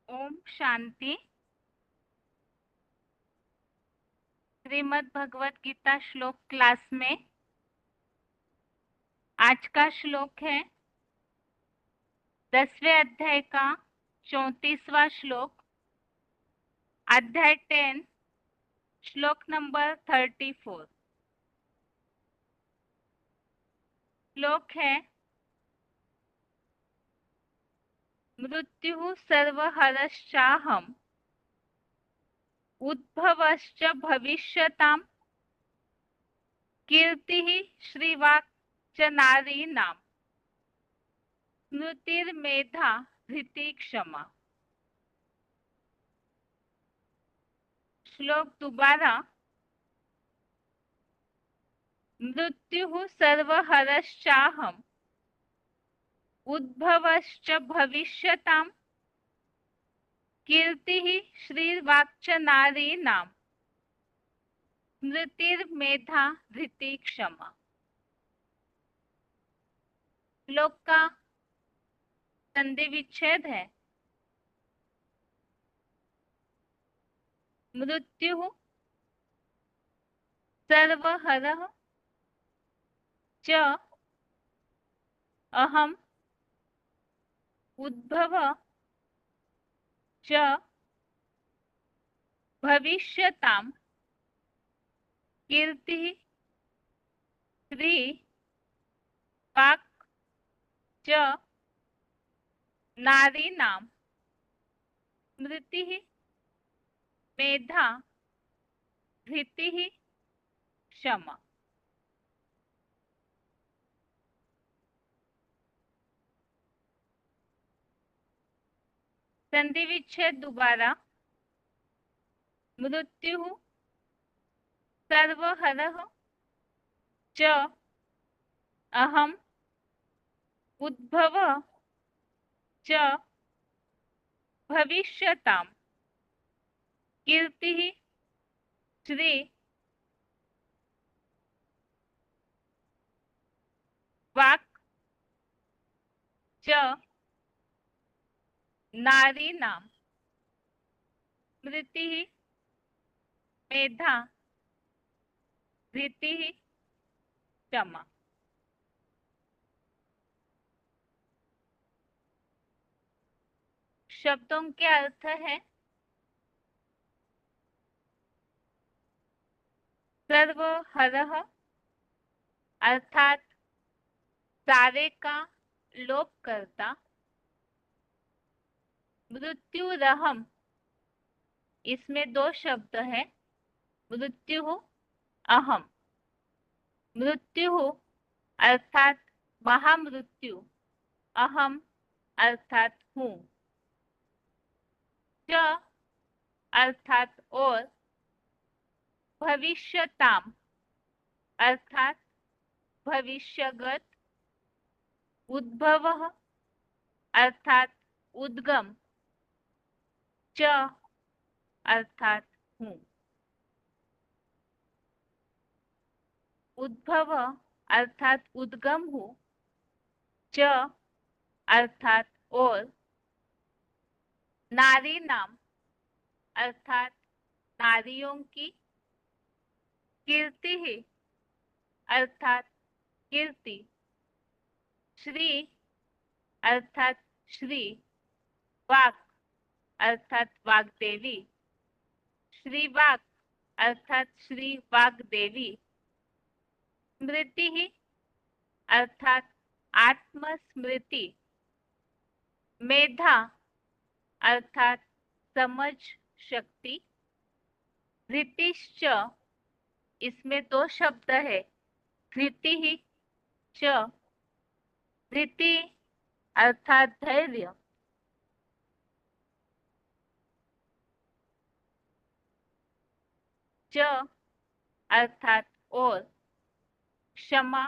ओम शांति। श्रीमद् भगवत गीता श्लोक क्लास में आज का श्लोक है 10वें अध्याय का 34वां श्लोक, अध्याय 10, श्लोक नंबर 34। श्लोक है मृत्यु सर्वहरश्चाहम् उद्भवश्च भविष्यताम् कीर्तिः श्रीवाक् च नारीणाम् स्मृतिर्मेधा धृति क्षमा। श्लोक दोबारा। मृत्यु सर्वहरश्चाहम् उद्भवश्च भविष्यताम् कीर्तिः श्रीर्वाक्च नारीणाम् स्मृतिर्मेधा धृति क्षमा। श्लोक का संधि विच्छेद है मृत्यु सर्वहरः च अहम् उद्भव च भविष्यताम् कीर्तिः श्री वाक् च नारीणाम् स्मृतिः मेधा धृतिः क्षमा। संधि विच्छेद दोबारा। मृत्यु सर्वहरः च अहम् उद्भव च भविष्यताम् कीर्तिः श्री वाक् च नारीणाम् स्मृतिः मेधा धृतिः क्षमा। शब्दों के अर्थ है सर्वहरः अर्थात सारे का लोप करता। मृत्युरहम्, इसमें दो शब्द है मृत्यु अहम। मृत्यु अर्थात महामृत्यु, अहम अर्थात हूँ, च अर्थात और, भविष्यताम अर्थात भविष्यगत, उद्भव अर्थात उद्गम, च अर्थात हूँ। उद्भव अर्थात उद्गम हूँ, च अर्थात और, नारी नाम अर्थात नारियों की, कीर्ति ही अर्थात कीर्ति, श्री अर्थात श्री, वाक अर्थात वाग्देवी, श्री वाक अर्थात श्री वाग्देवी, स्मृति ही अर्थात आत्मस्मृति, मेधा अर्थात समझ शक्ति, धृतिश्च, इसमें दो शब्द है धृति ही च, धृति अर्थात धैर्य, च अर्थात और, क्षमा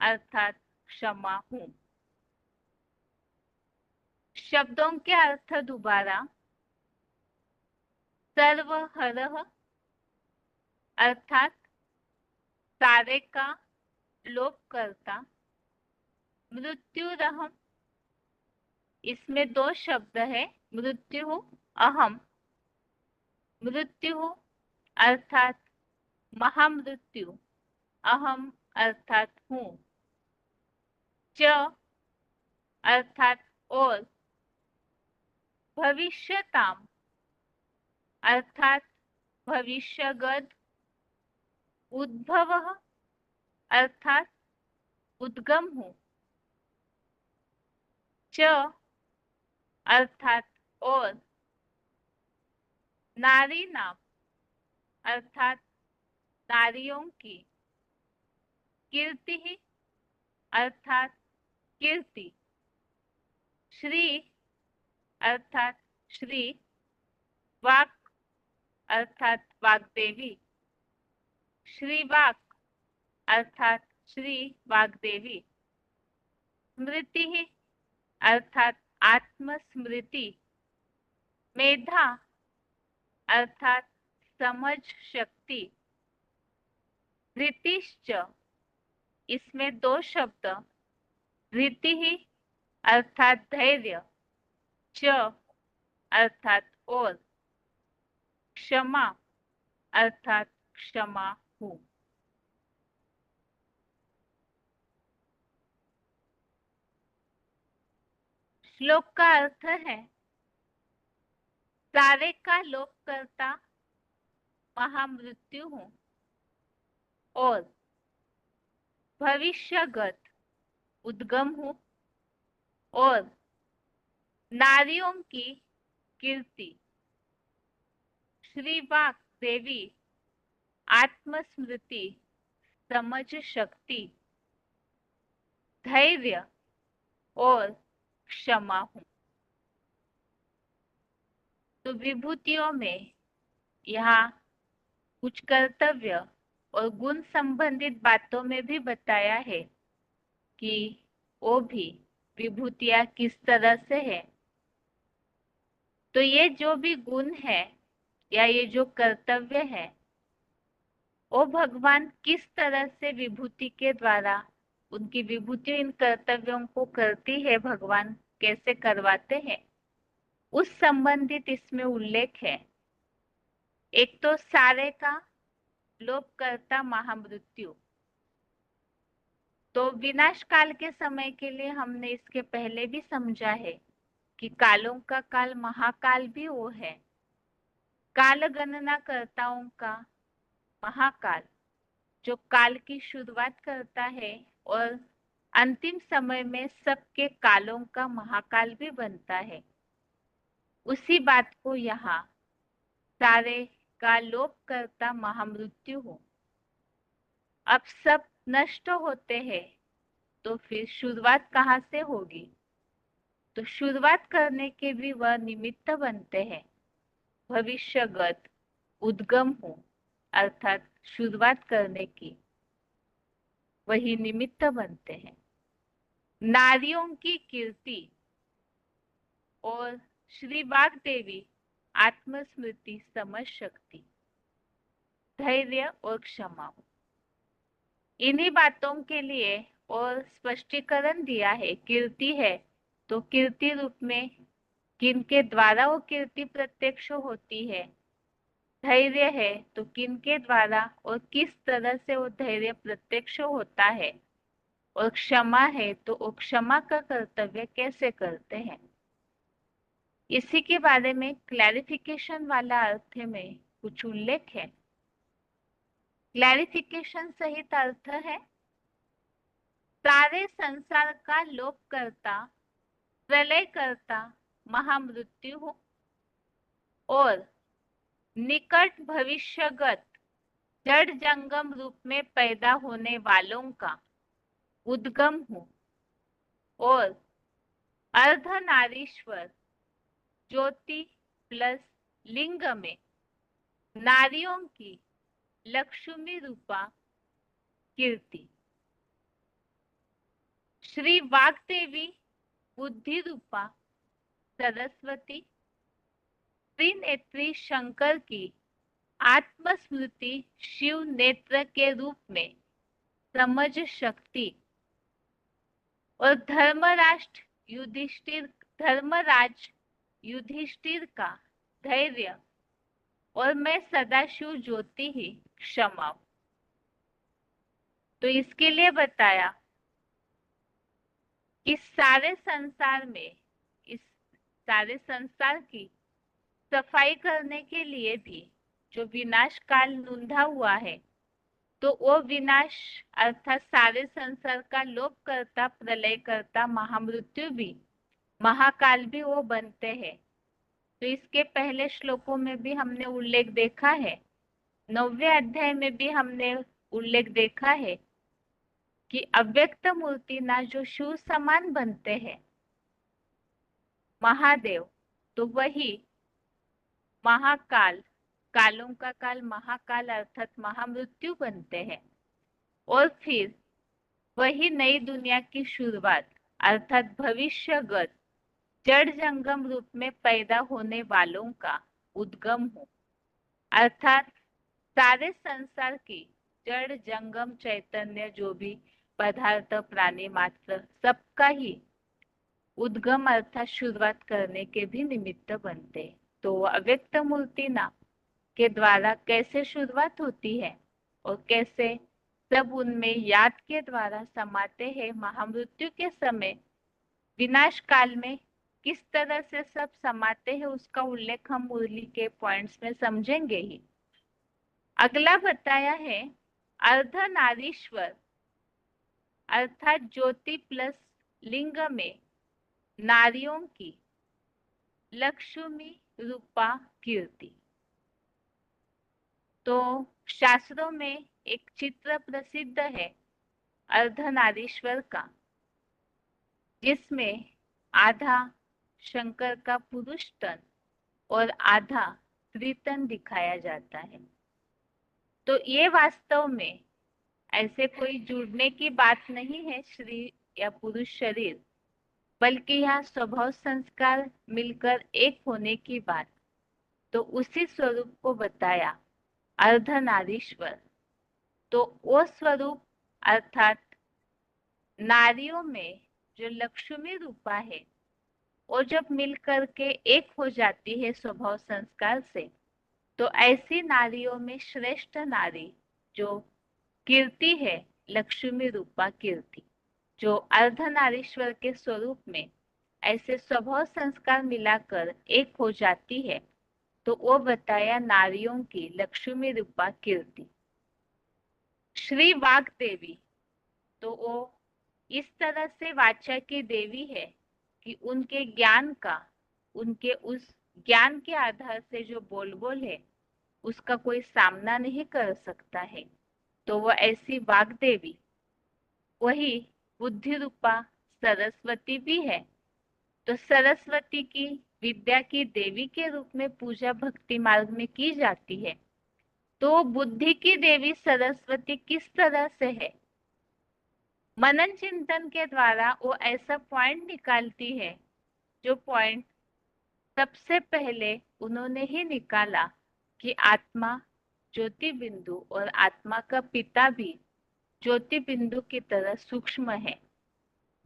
अर्थात क्षमा हूँ। शब्दों के अर्थ दोबारा। सर्वहरः अर्थात सारे का लोप करता। मृत्युरहम्, इसमें दो शब्द है मृत्यु अहम, मृत्यु अर्थात महामृत्यु, अहम अर्थात हूँ, च अर्थात और, भविष्यताम अर्थात भविष्यगत, उद्भव अर्थात उद्गम हूँ, च अर्थात और, नारी नाम अर्थात नारियों की, कीर्ति अर्थात कीर्ति, श्री अर्थात श्री, वाक अर्थात वाग्देवी, श्रीवाक अर्थात श्री वाग्देवी, स्मृति अर्थात आत्मस्मृति, मेधा अर्थात समझ शक्ति, धृतिश्च इसमें दो शब्द, धृति अर्थात धैर्य, च अर्थात और, क्षमा अर्थात क्षमा हूँ। श्लोक का अर्थ है, सारे का लोप करता महामृत्यु हूँ और भविष्यगत उद्गम हूँ और नारियों की कीर्ति, श्रीवाक देवी आत्मस्मृति समझ शक्ति, धैर्य और क्षमा हूँ। तो विभूतियों में यहाँ कुछ कर्तव्य और गुण संबंधित बातों में भी बताया है कि वो भी विभूतियां किस तरह से है। तो ये जो भी गुण है या ये जो कर्तव्य है वो भगवान किस तरह से विभूति के द्वारा उनकी विभूति इन कर्तव्यों को करती है, भगवान कैसे करवाते हैं, उस संबंधित इसमें उल्लेख है। एक तो सारे का लोप करता महामृत्यु, तो विनाश काल के समय के लिए हमने इसके पहले भी समझा है कि कालों का काल महाकाल भी वो है, काल गणना कर्ताओं का महाकाल जो काल की शुरुआत करता है और अंतिम समय में सबके कालों का महाकाल भी बनता है। उसी बात को यहाँ सारे का लोप करता महामृत्यु हो। अब सब नष्ट होते हैं तो फिर शुरुआत कहाँ से होगी? तो शुरुआत करने के भी वह निमित्त बनते हैं, भविष्यगत उद्गम हो अर्थात शुरुआत करने की वही निमित्त बनते हैं। नारियों की कीर्ति और श्री वाग देवी आत्मस्मृति समझ शक्ति, धैर्य और क्षमा, इन्हीं बातों के लिए और स्पष्टीकरण दिया है। कीर्ति है तो कीर्ति रूप में किन के द्वारा वो कीर्ति प्रत्यक्ष होती है, धैर्य है तो किन के द्वारा और किस तरह से वो धैर्य प्रत्यक्ष होता है, और क्षमा है तो वो क्षमा का कर्तव्य कैसे करते हैं। इसी के बारे में क्लैरिफिकेशन वाला अर्थ में कुछ उल्लेख है। क्लैरिफिकेशन सहित अर्थ है, सारे संसार का लोप करता प्रलय करता महामृत्यु हो और निकट भविष्यगत जड़ जंगम रूप में पैदा होने वालों का उद्गम हो और अर्धनारीश्वर ज्योति प्लस लिंग में नारियों की लक्ष्मी रूपा कीर्ति, श्री वाग्देवी बुद्धि रूपा सरस्वती, त्रिनेत्री शंकर की आत्मस्मृति शिव नेत्र के रूप में समझ शक्ति और धर्मराष्ट्र युधिष्ठिर धर्मराज युधिष्ठिर का धैर्य और मैं सदाशिव ज्योति ही क्षमा। तो इसके लिए बताया कि सारे संसार में, इस सारे संसार की सफाई करने के लिए भी जो विनाश काल नूंधा हुआ है, तो वो विनाश अर्थात सारे संसार का लोप करता, प्रलय करता महामृत्यु भी, महाकाल भी वो बनते हैं। तो इसके पहले श्लोकों में भी हमने उल्लेख देखा है, 9वें अध्याय में भी हमने उल्लेख देखा है कि अव्यक्त मूर्ति ना जो शिव समान बनते हैं महादेव, तो वही महाकाल, कालों का काल महाकाल अर्थात महामृत्यु बनते हैं। और फिर वही नई दुनिया की शुरुआत अर्थात भविष्यगत जड़ जंगम रूप में पैदा होने वालों का उद्गम हो, अर्थात सारे संसार की जड़ जंगम चैतन्य जो भी पदार्थ प्राणी मात्र सबका ही उद्गम अर्थात शुरुआत करने के भी निमित्त बनते हैं। तो अव्यक्त मूर्ति नाम के द्वारा कैसे शुरुआत होती है और कैसे सब उनमें याद के द्वारा समाते हैं, महामृत्यु के समय विनाश काल में किस तरह से सब समाते हैं, उसका उल्लेख हम मुरली के पॉइंट्स में समझेंगे ही। अगला बताया है अर्धनारीश्वर अर्थात ज्योति प्लस लिंग में नारियों की लक्ष्मी रूपा कीर्ति। तो शास्त्रों में एक चित्र प्रसिद्ध है अर्धनारीश्वर का, जिसमें आधा शंकर का पुरुष तन और आधा स्त्री तन दिखाया जाता है। तो ये वास्तव में ऐसे कोई जुड़ने की बात नहीं है स्त्री या पुरुष शरीर, बल्कि यहाँ स्वभाव संस्कार मिलकर एक होने की बात। तो उसी स्वरूप को बताया अर्धनारीश्वर। तो वो स्वरूप अर्थात नारियों में जो लक्ष्मी रूपा है, वो जब मिल करके एक हो जाती है स्वभाव संस्कार से, तो ऐसी नारियों में श्रेष्ठ नारी जो कीर्ति है, लक्ष्मी रूपा कीर्ति, जो अर्धनारीश्वर के स्वरूप में ऐसे स्वभाव संस्कार मिलाकर एक हो जाती है, तो वो बताया नारियों की लक्ष्मी रूपा कीर्ति। श्री वाग देवी, तो वो इस तरह से वाचा की देवी है कि उनके ज्ञान का, उनके उस ज्ञान के आधार से जो बोल है उसका कोई सामना नहीं कर सकता है। तो वह ऐसी वाग देवी वही बुद्धि रूपा सरस्वती भी है। तो सरस्वती की विद्या की देवी के रूप में पूजा भक्ति मार्ग में की जाती है। तो बुद्धि की देवी सरस्वती किस तरह से है, मनन चिंतन के द्वारा वो ऐसा पॉइंट निकालती है जो पॉइंट सबसे पहले उन्होंने ही निकाला कि आत्मा ज्योति बिंदु और आत्मा का पिता भी ज्योति बिंदु की तरह सूक्ष्म है,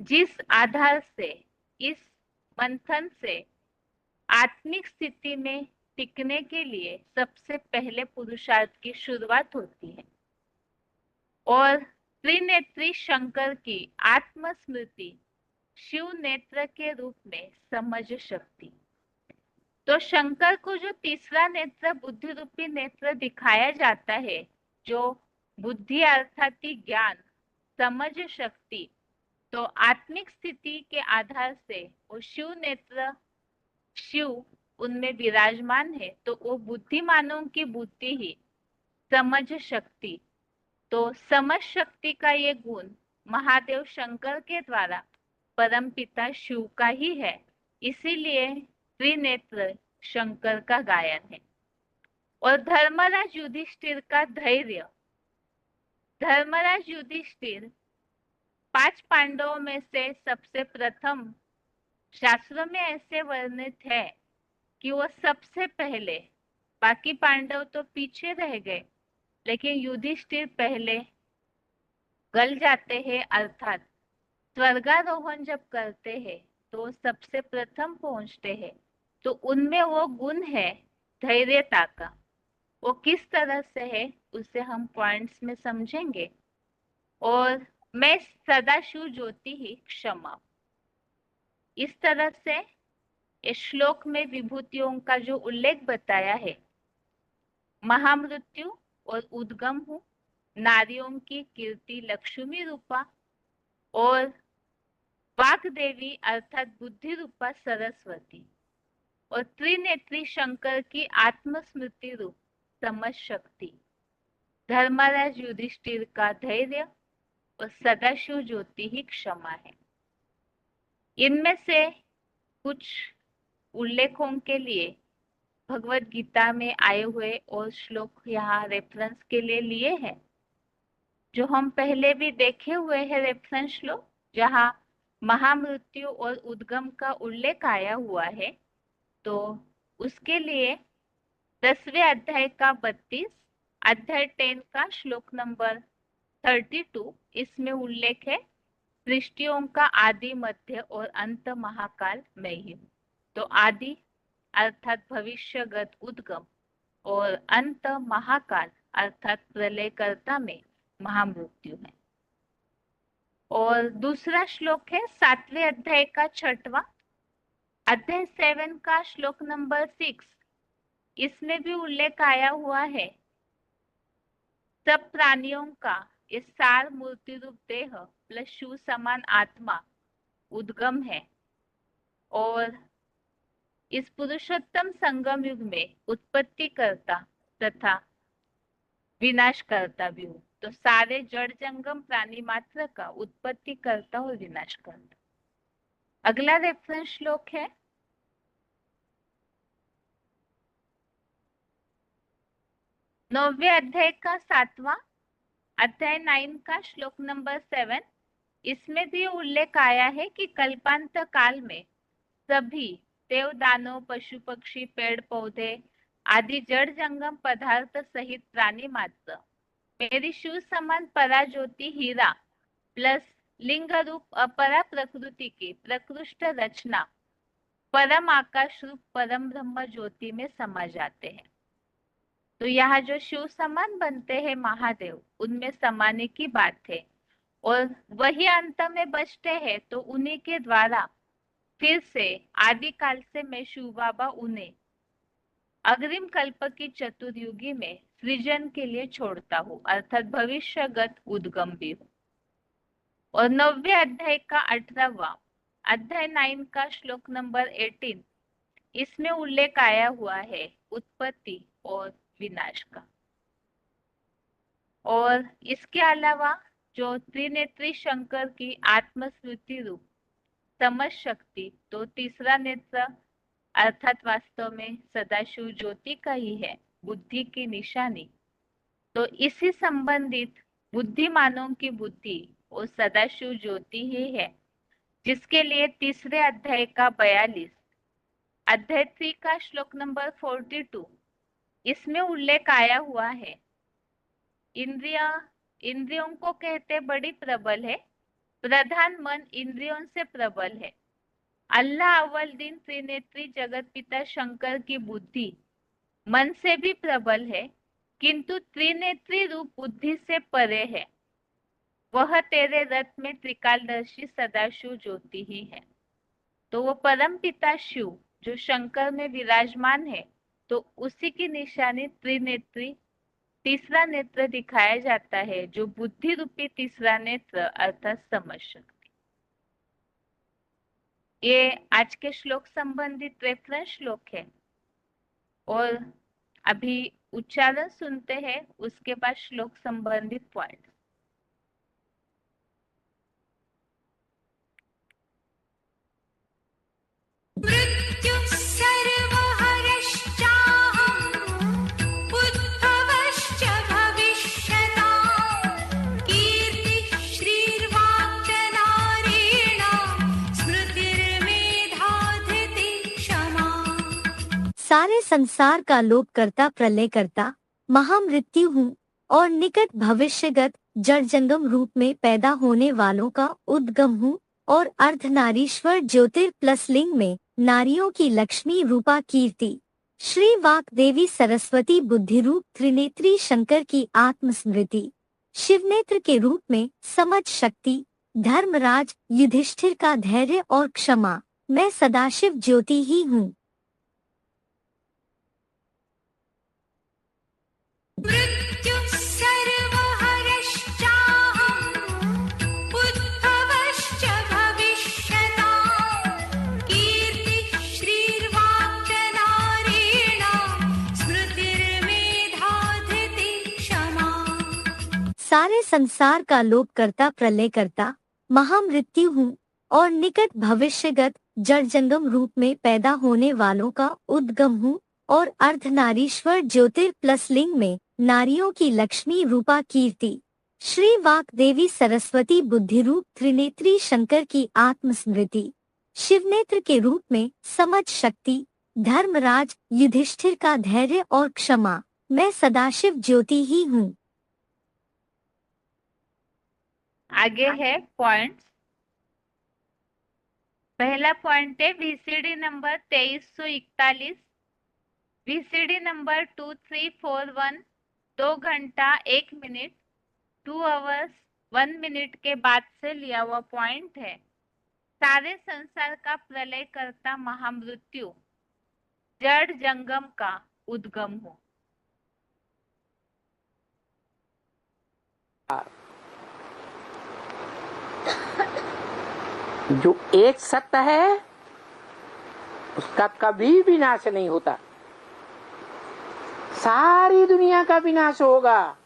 जिस आधार से इस मंथन से आत्मिक स्थिति में टिकने के लिए सबसे पहले पुरुषार्थ की शुरुआत होती है। और त्रिनेत्री शंकर की आत्मस्मृति शिव नेत्र के रूप में समझ शक्ति। तो शंकर को जो तीसरा नेत्र बुद्धि रूपी नेत्र दिखाया जाता है, जो बुद्धि अर्थात ज्ञान समझ शक्ति, तो आत्मिक स्थिति के आधार से वो शिव नेत्र, शिव उनमें विराजमान है, तो वो बुद्धिमानों की बुद्धि ही समझ शक्ति। तो समझ शक्ति का ये गुण महादेव शंकर के द्वारा परम पिता शिव का ही है, इसीलिए त्रिनेत्र शंकर का गायन है। और धर्मराज युधिष्ठिर का धैर्य, धर्मराज युधिष्ठिर 5 पांडवों में से सबसे प्रथम शास्त्रों में ऐसे वर्णित है कि वो सबसे पहले, बाकी पांडव तो पीछे रह गए, लेकिन युधिष्ठिर पहले गल जाते हैं, अर्थात स्वर्गारोहण जब करते हैं तो सबसे प्रथम पहुंचते हैं। तो उनमें वो गुण है धैर्यता का। वो किस तरह से है उसे हम पॉइंट्स में समझेंगे। और मैं सदाशिव ज्योति ही क्षमा। इस तरह से इस श्लोक में विभूतियों का जो उल्लेख बताया है, महामृत्यु और उद्गम हूँ, नारियों की कीर्ति लक्ष्मी रूपा, और वाक देवी अर्थात बुद्धि रूपा सरस्वती, और त्रिनेत्री शंकर की आत्मस्मृति रूप समझ शक्ति, धर्मराज युधिष्ठिर का धैर्य और सदाशिव ज्योति ही क्षमा है। इनमें से कुछ उल्लेखों के लिए भगवत गीता में आए हुए और श्लोक यहाँ रेफरेंस के लिए लिए हैं, जो हम पहले भी देखे हुए हैं रेफरेंस श्लोक, जहाँ महामृत्यु और उद्गम का उल्लेख आया हुआ है। तो उसके लिए 10वें अध्याय का 32, अध्याय 10 का श्लोक नंबर 32, इसमें उल्लेख है सृष्टियों का आदि मध्य और अंत महाकाल मैं ही हूँ। तो आदि अर्थात भविष्यगत उद्गम और अंत महाकाल अर्थात प्रलयकर्ता में महामृत्यु है। और दूसरा श्लोक है 7वें अध्याय का 6वां, अध्याय 7 का श्लोक नंबर 6। इसमें भी उल्लेख आया हुआ है सब प्राणियों का इस सार मूर्ति रूप देह प्लस शिव समान आत्मा उद्गम है, और इस पुरुषोत्तम संगम युग में उत्पत्ति करता तथा विनाश करता भी हूँ। तो सारे जड़ जंगम प्राणी मात्र का उत्पत्ति करता और विनाश करता। अगला रेफरेंस श्लोक है 9वें अध्याय का 7वां, अध्याय 9 का श्लोक नंबर 7। इसमें भी उल्लेख आया है कि कल्पांत काल में सभी देव दानव पशु पक्षी पेड़ पौधे आदि जड़ जंगम पदार्थ सहित प्राणी मात्र मेरी शिव समान परा ज्योति हीरा प्लस लिंग रूप अपरा प्रकृति की प्रकृष्ट रचना परम आकाश रूप परम ब्रह्म ज्योति में समा जाते हैं। तो यहाँ जो शिव समान बनते हैं महादेव, उनमें समाने की बात है, और वही अंत में बचते हैं। तो उन्हीं के द्वारा फिर से आदि काल से मैं शिव बाबा उन्हें अग्रिम कल्प की चतुर्युगी में सृजन के लिए छोड़ता हूँ, अर्थात भविष्यगत उद्गम भी हूँ। और 9वें अध्याय का 18वां, अध्याय 9 का श्लोक नंबर 18, इसमें उल्लेख आया हुआ है उत्पत्ति और विनाश का। और इसके अलावा जो त्रिनेत्री शंकर की आत्मस्मृति रूप समझ शक्ति, तो तीसरा नेत्र अर्थात वास्तव में सदाशिव ज्योति का ही है, बुद्धि की निशानी। तो इसी संबंधित बुद्धिमानों की बुद्धि और सदाशिव ज्योति ही है, जिसके लिए तीसरे अध्याय का 42, अध्याय 3 का श्लोक नंबर 42, इसमें उल्लेख आया हुआ है इंद्रियों को कहते बड़ी प्रबल है, प्रधान मन इंद्रियों से प्रबल है। अल्लाह अव्वल दिन त्रिनेत्री जगत पिता शंकर की बुद्धि मन से भी प्रबल है, किंतु त्रिनेत्री रूप बुद्धि से परे है। वह तेरे रथ में त्रिकालदर्शी सदाशिव ज्योति ही है। तो वो परम पिता शिव जो शंकर में विराजमान है, तो उसी की निशानी त्रिनेत्री तीसरा नेत्र दिखाया जाता है, जो बुद्धि रूपी तीसरा नेत्र अर्थात समझ शक्ति। ये आज के श्लोक संबंधित रेफरेंस श्लोक है। और अभी उच्चारण सुनते हैं, उसके बाद श्लोक संबंधित पॉइंट। सारे संसार का लोप करता प्रलय करता महामृत्यु हूँ, और निकट भविष्यगत जड़ जंगम रूप में पैदा होने वालों का उद्गम हूँ, और अर्धनारीश्वर ज्योतिर प्लस लिंग में नारियों की लक्ष्मी रूपा कीर्ति, श्री वाग्देवी सरस्वती बुद्धिरूप त्रिनेत्री शंकर की आत्मस्मृति, शिवनेत्र के रूप में समझ शक्ति, धर्मराज युधिष्ठिर का धैर्य और क्षमा, मैं सदाशिव ज्योति ही हूँ। मृत्यु सर्वहरश्चाहम् उद्भवश्च भविष्यताम् कीर्तिः श्रीर्वाक्यनारेण स्मृतिर्मेधा धृतिः क्षमा। सारे संसार का लोप करता प्रलय करता महामृत्यु हूँ और निकट भविष्यगत जड़ जंगम रूप में पैदा होने वालों का उद्गम हूँ और अर्धनारीश्वर ज्योतिर प्लस लिंग में नारियों की लक्ष्मी रूपा कीर्ति, श्री वाग्देवी सरस्वती बुद्धिरूप त्रिनेत्री शंकर की आत्मस्मृति, शिवनेत्र के रूप में समझ शक्ति, धर्मराज युधिष्ठिर का धैर्य और क्षमा, मैं सदाशिव ज्योति ही हूँ। आगे है पॉइंट्स। पहला पॉइंट है वीसीडी नंबर 2341, वीसीडी नंबर 2341 2 घंटा 1 मिनट 2 आवर्स 1 मिनट के बाद से लिया हुआ पॉइंट है। सारे संसार का प्रलय करता महामृत्यु जड़ जंगम का उद्गम हो। जो एक सत्य है उसका कभी विनाश नहीं होता, सारी दुनिया का विनाश होगा।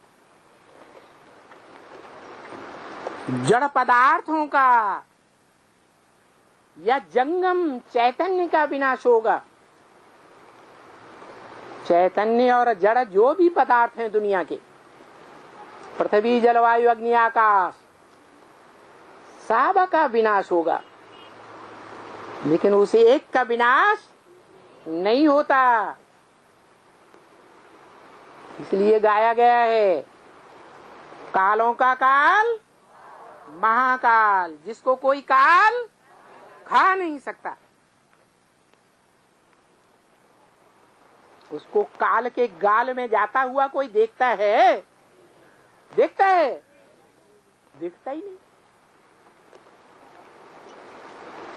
जड़ पदार्थों का या जंगम चैतन्य का विनाश होगा। चैतन्य और जड़ जो भी पदार्थ हैं दुनिया के, पृथ्वी जलवायु अग्नि आकाश, सब का विनाश होगा, लेकिन उसे एक का विनाश नहीं होता। इसलिए गाया गया है कालों का काल महाकाल, जिसको कोई काल खा नहीं सकता। उसको काल के गाल में जाता हुआ कोई देखता है? देखता है? देखता ही नहीं।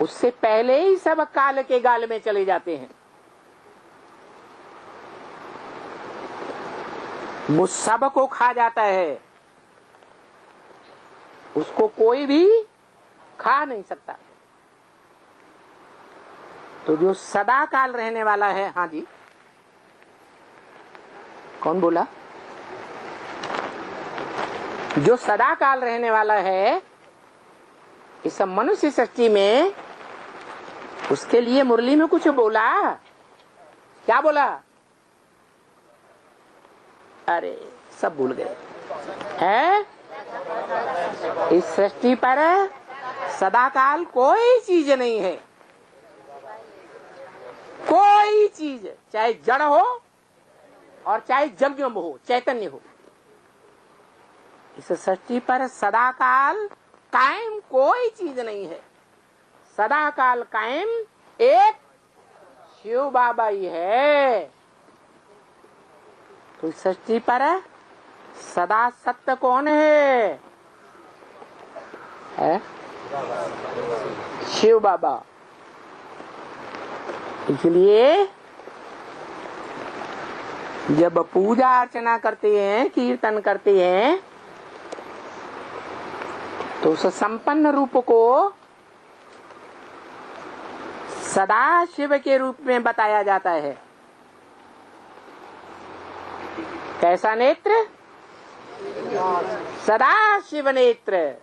उससे पहले ही सब काल के गाल में चले जाते हैं। वो सब को खा जाता है, उसको कोई भी खा नहीं सकता। तो जो सदा काल रहने वाला है, हाँ जी कौन बोला? जो सदा काल रहने वाला है इस मनुष्य सृष्टि में, उसके लिए मुरली में कुछ बोला? क्या बोला? अरे सब भूल गए हैं। इस सृष्टि पर सदाकाल कोई चीज नहीं है। कोई चीज, चाहे जड़ हो और चाहे जंगम हो, चैतन्य हो, इस सृष्टि पर सदाकाल कायम कोई चीज नहीं है। सदाकाल कायम एक शिव बाबा ही है। तो इस सृष्टि पर सदा सत्य कौन है? शिव बाबा। इसलिए जब पूजा अर्चना करते हैं, कीर्तन करते हैं, तो उस संपन्न रूप को सदा शिव के रूप में बताया जाता है। कैसा नेत्र? सदा शिव नेत्र।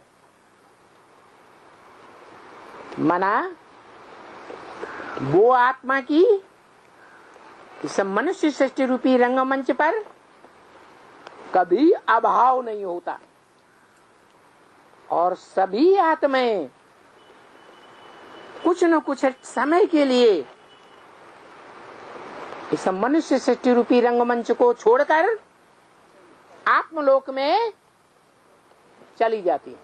मना वो आत्मा की इस मनुष्य सृष्टि रूपी रंगमंच पर कभी अभाव नहीं होता, और सभी आत्माएं कुछ न कुछ समय के लिए इस मनुष्य सृष्टि रूपी रंगमंच को छोड़कर आत्मलोक में चली जाती है।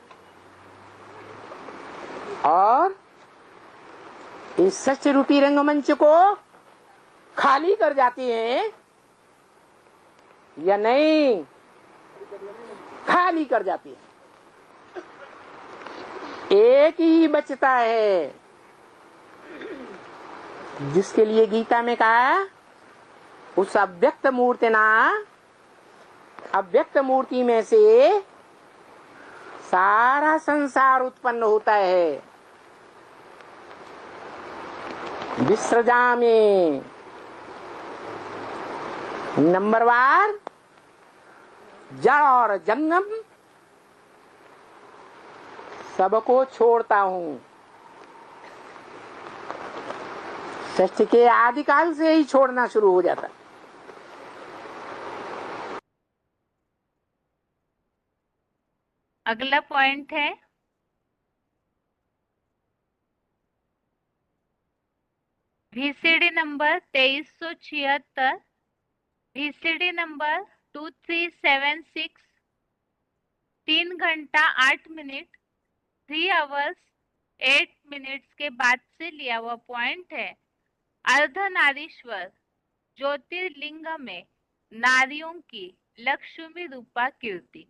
और इस सत्य रूपी रंगमंच को खाली कर जाती हैं या नहीं? खाली कर जाती है। एक ही बचता है, जिसके लिए गीता में कहा उस अव्यक्त मूर्ति ना, अव्यक्त मूर्ति में से सारा संसार उत्पन्न होता है। विसृजामि, नंबरवार जड़ और जंगम सबको छोड़ता हूं। सृष्टि के आदिकाल से ही छोड़ना शुरू हो जाता। अगला पॉइंट है VCD नंबर 2376, VCD नंबर 2376, 3 घंटा 8 मिनट 3 hours 8 minutes के बाद से लिया हुआ पॉइंट है। अर्धनारीश्वर ज्योतिर्लिंग में नारियों की लक्ष्मी रूपा कीर्ति।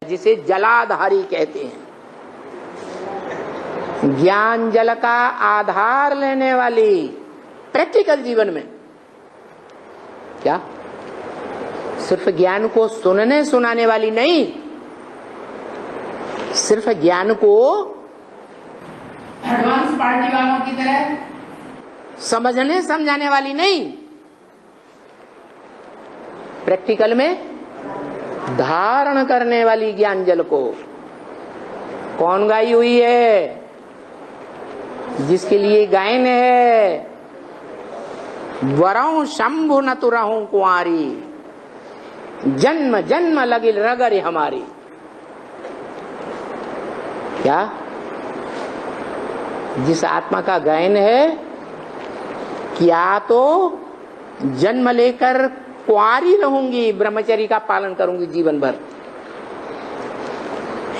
जिसे जलाधारी कहते हैं, ज्ञान जल का आधार लेने वाली प्रैक्टिकल जीवन में। क्या सिर्फ ज्ञान को सुनने सुनाने वाली नहीं, सिर्फ ज्ञान को एडवांस पार्टी वालों की तरह समझने समझाने वाली नहीं, प्रैक्टिकल में धारण करने वाली ज्ञान जल को। कौन गाई हुई है? जिसके लिए गायन है, वरऊ शंभु न तु रहूं कुंवारी, जन्म जन्म लगिल रगरी हमारी। क्या? जिस आत्मा का गायन है, क्या तो जन्म लेकर कुंवारी रहूंगी, ब्रह्मचर्य का पालन करूंगी जीवन भर,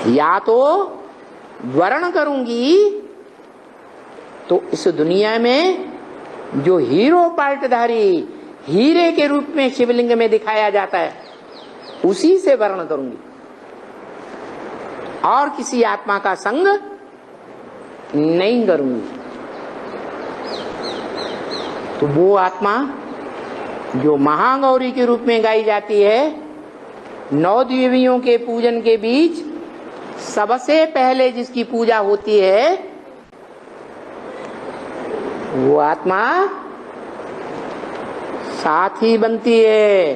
या तो वर्ण करूंगी तो इस दुनिया में जो हीरो पार्टधारी हीरे के रूप में शिवलिंग में दिखाया जाता है उसी से वर्ण करूंगी, और किसी आत्मा का संग नहीं करूंगी। तो वो आत्मा जो महागौरी के रूप में गाई जाती है, 9 देवियों के पूजन के बीच सबसे पहले जिसकी पूजा होती है, वो आत्मा साथी बनती है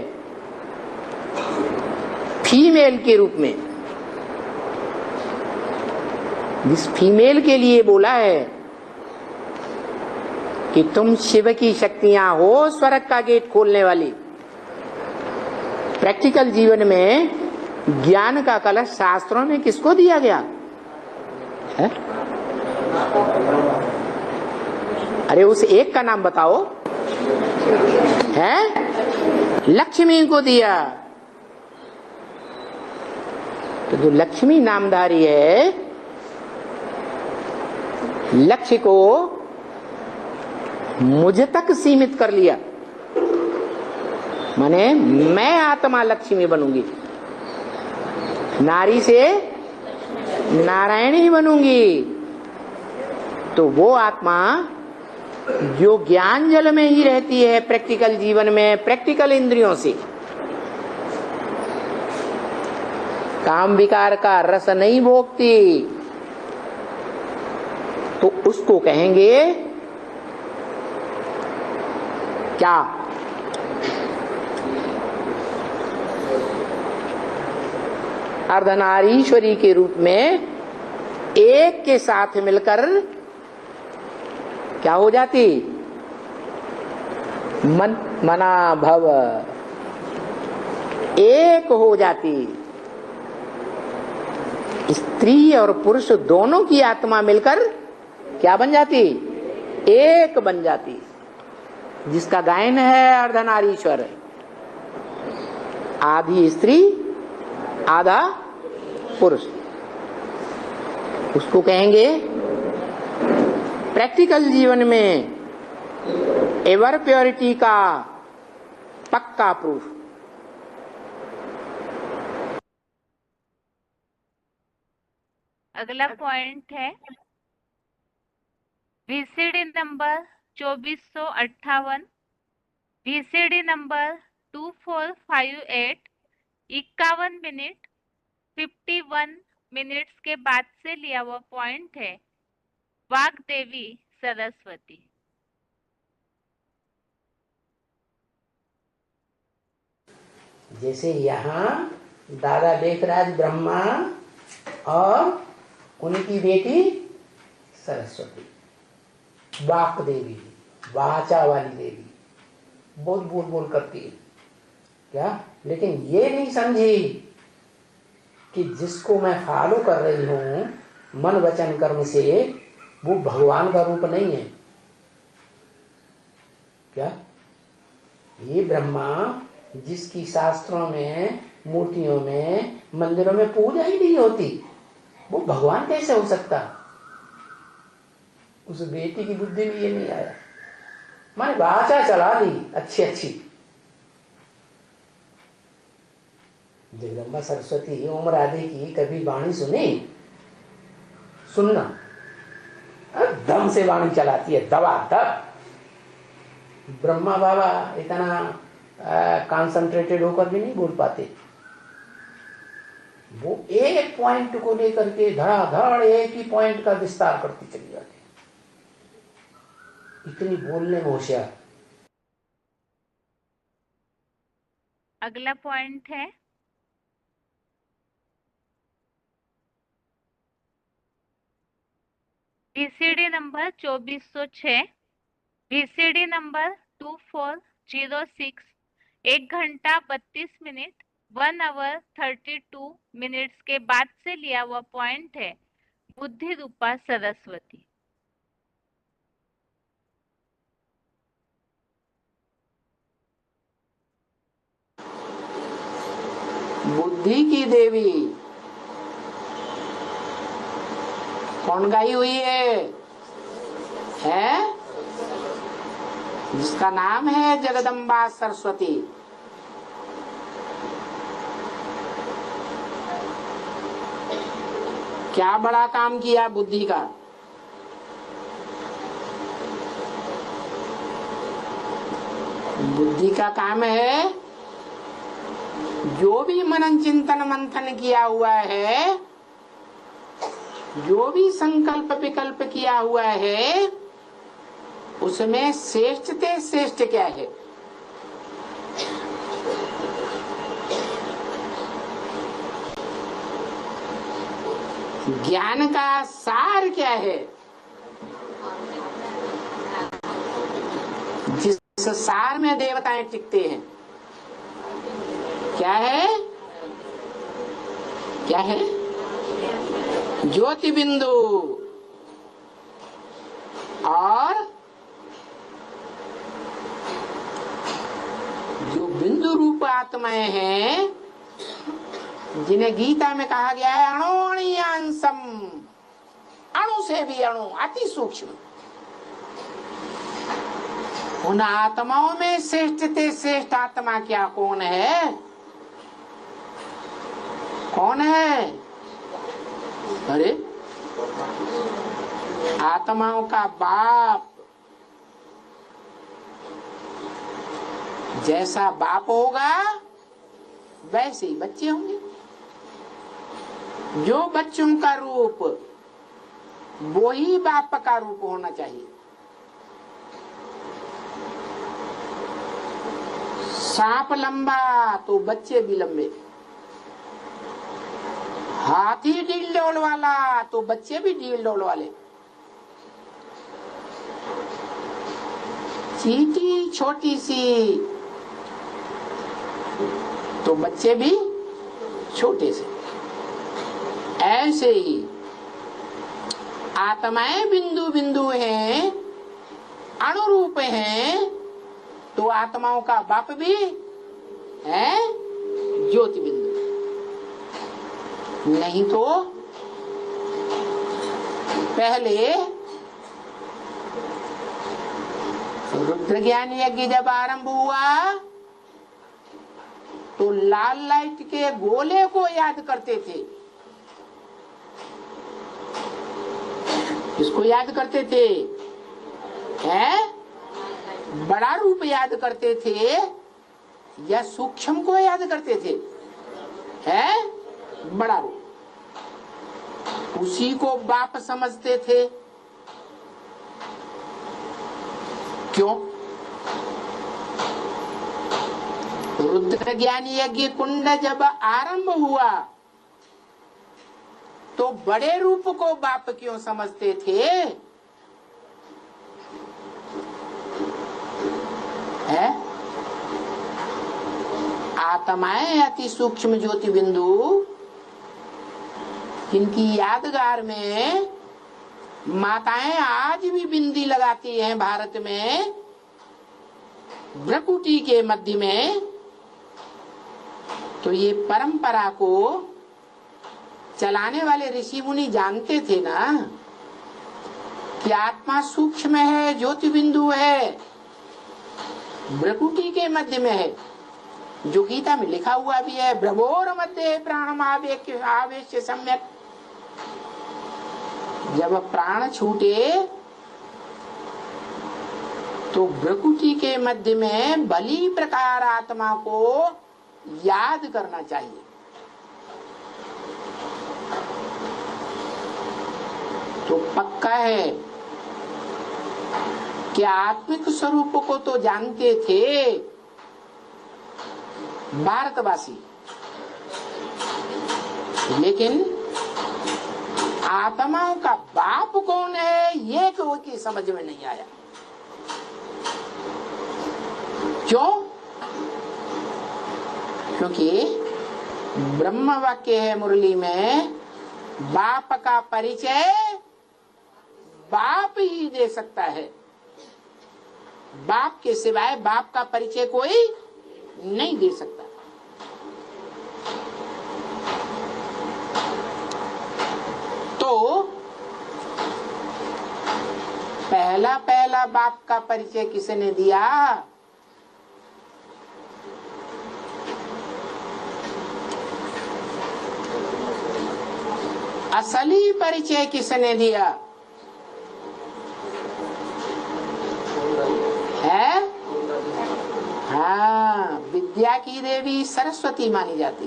फीमेल के रूप में। जिस फीमेल के लिए बोला है कि तुम शिव की शक्तियां हो, स्वर्ग का गेट खोलने वाली। प्रैक्टिकल जीवन में ज्ञान का कलश शास्त्रों में किसको दिया गया है? अरे उस एक का नाम बताओ। है? लक्ष्मी को दिया। तो जो लक्ष्मी नामधारी है, लक्ष्य को मुझ तक सीमित कर लिया, माने मैं आत्मा लक्ष्मी बनूंगी, नारी से नारायणी बनूंगी। तो वो आत्मा जो ज्ञान जल में ही रहती है, प्रैक्टिकल जीवन में, प्रैक्टिकल इंद्रियों से काम विकार का रस नहीं भोगती, तो उसको कहेंगे क्या? अर्धनारीश्वरी के रूप में एक के साथ मिलकर क्या हो जाती? मन मना भव, एक हो जाती। स्त्री और पुरुष दोनों की आत्मा मिलकर क्या बन जाती? एक बन जाती। जिसका गायन है अर्धनारीश्वर, आधी स्त्री आधा पुरुष, उसको कहेंगे प्रैक्टिकल जीवन में एवर प्योरिटी का पक्का प्रूफ। अगला पॉइंट है VCD number 2458, VCD number 2458 51 minute 51 minutes के बाद से लिया हुआ पॉइंट है वाग्देवी सरस्वती। जैसे यहाँ दादा लेखराज ब्रह्मा और उनकी बेटी सरस्वती, वाक देवी, वाचा वाली देवी, बहुत बोल बोल करती है क्या, लेकिन ये नहीं समझी कि जिसको मैं फॉलो कर रही हूं मन वचन कर्म से, वो भगवान का रूप नहीं है क्या। ये ब्रह्मा जिसकी शास्त्रों में, मूर्तियों में, मंदिरों में पूजा ही नहीं होती, वो भगवान कैसे हो सकता। उस बेटी की बुद्धि में ये नहीं आया, मैंने वाचा चला दी अच्छी अच्छी। जगदम्बा सरस्वती ओम राधे की कभी वाणी सुनी? सुनना, दम से वाणी चलाती है, दबा दब। ब्रह्मा बाबा इतना कंसंट्रेटेड होकर भी नहीं बोल पाते, वो एक पॉइंट को लेकर के धड़ाधड़ एक ही पॉइंट का विस्तार करती चली जाती, इतनी बोलने में होशियार। अगला पॉइंट है वीसीडी नंबर 2406, वीसीडी नंबर 2406 1 घंटा 32 मिनट 1 आवर 32 मिनट्स के बाद से लिया हुआ पॉइंट है बुद्धि रूपा सरस्वती। बुद्धि की देवी कौन गाई हुई है? जिसका नाम है जगदम्बा सरस्वती। क्या बड़ा काम किया बुद्धि का। बुद्धि का काम है जो भी मनन चिंतन मंथन किया हुआ है, जो भी संकल्प विकल्प किया हुआ है, उसमें श्रेष्ठते श्रेष्ठ क्या है, ज्ञान का सार क्या है, जिस सार में देवताएं टिकते हैं, क्या है? क्या है? ज्योति बिंदु और जो बिंदु रूप आत्माएं हैं, जिन्हें गीता में कहा गया है अणोणीयांसम, अणु से भी अणु, अति सूक्ष्म। उन आत्माओं में श्रेष्ठते श्रेष्ठ आत्मा क्या कौन है? कौन है? अरे आत्माओं का बाप। जैसा बाप होगा वैसे ही बच्चे होंगे। जो बच्चों का रूप, वो ही बाप का रूप होना चाहिए। सांप लंबा तो बच्चे भी लंबे, हाथी ढील डोल वाला तो बच्चे भी ढील डोल वाले, चींटी छोटी सी तो बच्चे भी छोटे से। ऐसे ही आत्माएं बिंदु बिंदु हैं, अणुरूप हैं, तो आत्माओं का बाप भी है ज्योति बिंदु, नहीं तो पहले रुद्र ज्ञान यज्ञ जब आरंभ हुआ तो लाल लाइट के गोले को याद करते थे। किसको याद करते थे? बड़ा रूप याद करते थे या सूक्ष्म को याद करते थे? बड़ा रूप, उसी को बाप समझते थे। क्यों? रुद्र ज्ञान यज्ञ कुंड जब आरंभ हुआ तो बड़े रूप को बाप क्यों समझते थे? आत्माएं अति सूक्ष्म ज्योति बिंदु, इनकी यादगार में माताएं आज भी बिंदी लगाती हैं भारत में, भ्रकुटी के मध्य में। तो ये परंपरा को चलाने वाले ऋषि मुनि जानते थे ना कि आत्मा सूक्ष्म है, ज्योति बिंदु है, भ्रकुटी के मध्य में है, जो गीता में लिखा हुआ भी है, ब्रह्मोर मध्य प्राणम आवेश सम्यक। जब प्राण छूटे तो भ्रकुटी के मध्य में भली प्रकार आत्मा को याद करना चाहिए। तो पक्का है कि आत्मिक स्वरूप को तो जानते थे भारतवासी, लेकिन आत्माओं का बाप कौन है ये कोई समझ में नहीं आया। क्यों? क्योंकि ब्रह्म वाक्य है मुरली में, बाप का परिचय बाप ही दे सकता है, बाप के सिवाय बाप का परिचय कोई नहीं दे सकता। तो पहला बाप का परिचय किसने दिया? असली परिचय किसने दिया है? हाँ, विद्या की देवी सरस्वती मानी जाती,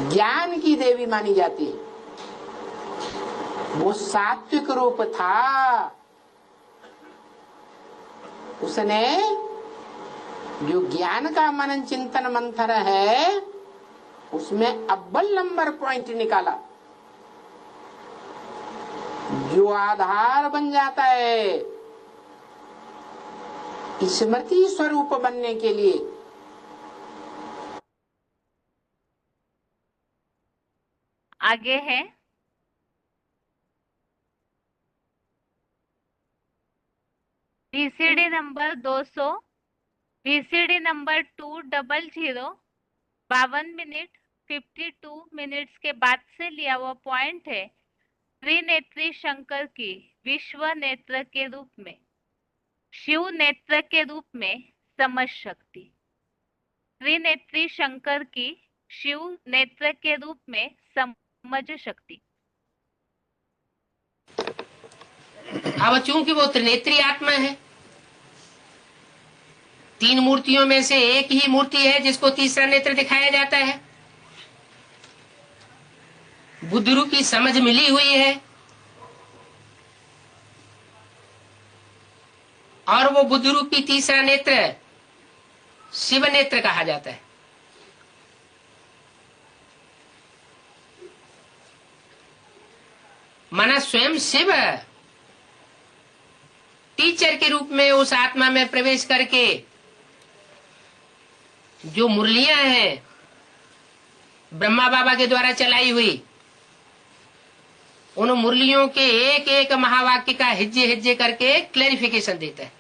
ज्ञान की देवी मानी जाती। वो सात्विक रूप था, उसने जो ज्ञान का मनन चिंतन मंथन है उसमें अव्वल नंबर पॉइंट निकाला, जो आधार बन जाता है स्मृति स्वरूप बनने के लिए। आगे है VCD number 200, VCD number 200, 52 minute 52 minutes के बाद से लिया हुआ पॉइंट है। त्रिनेत्री शंकर की विश्व नेत्र के रूप में, शिव नेत्र के रूप में समझ शक्ति। त्रिनेत्री शंकर की शिव नेत्र के रूप में समझ शक्ति। अब चूंकि वो त्रिनेत्री आत्मा है, तीन मूर्तियों में से एक ही मूर्ति है जिसको तीसरा नेत्र दिखाया जाता है। बुद्धरू की समझ मिली हुई है और वो बुद्धरू की तीसरा नेत्र शिव नेत्र कहा जाता है। माना स्वयं शिव टीचर के रूप में उस आत्मा में प्रवेश करके जो मुरलियां हैं ब्रह्मा बाबा के द्वारा चलाई हुई, उन मुरलियों के एक एक महावाक्य का हिज्जे हिज्जे करके क्लैरिफिकेशन देता है।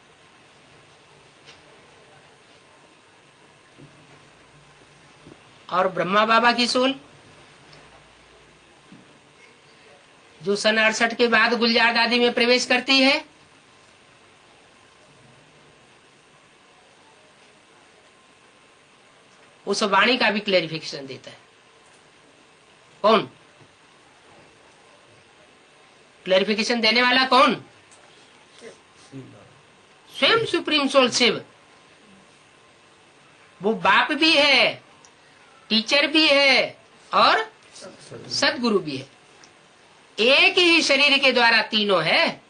और ब्रह्मा बाबा की सोल जो सन 68 के बाद गुलजार दादी में प्रवेश करती है, उस वाणी का भी क्लैरिफिकेशन देता है। कौन क्लैरिफिकेशन देने वाला? कौन? स्वयं सुप्रीम सोल शिव। वो बाप भी है, टीचर भी है और सदगुरु भी है। एक ही शरीर के द्वारा तीनों है।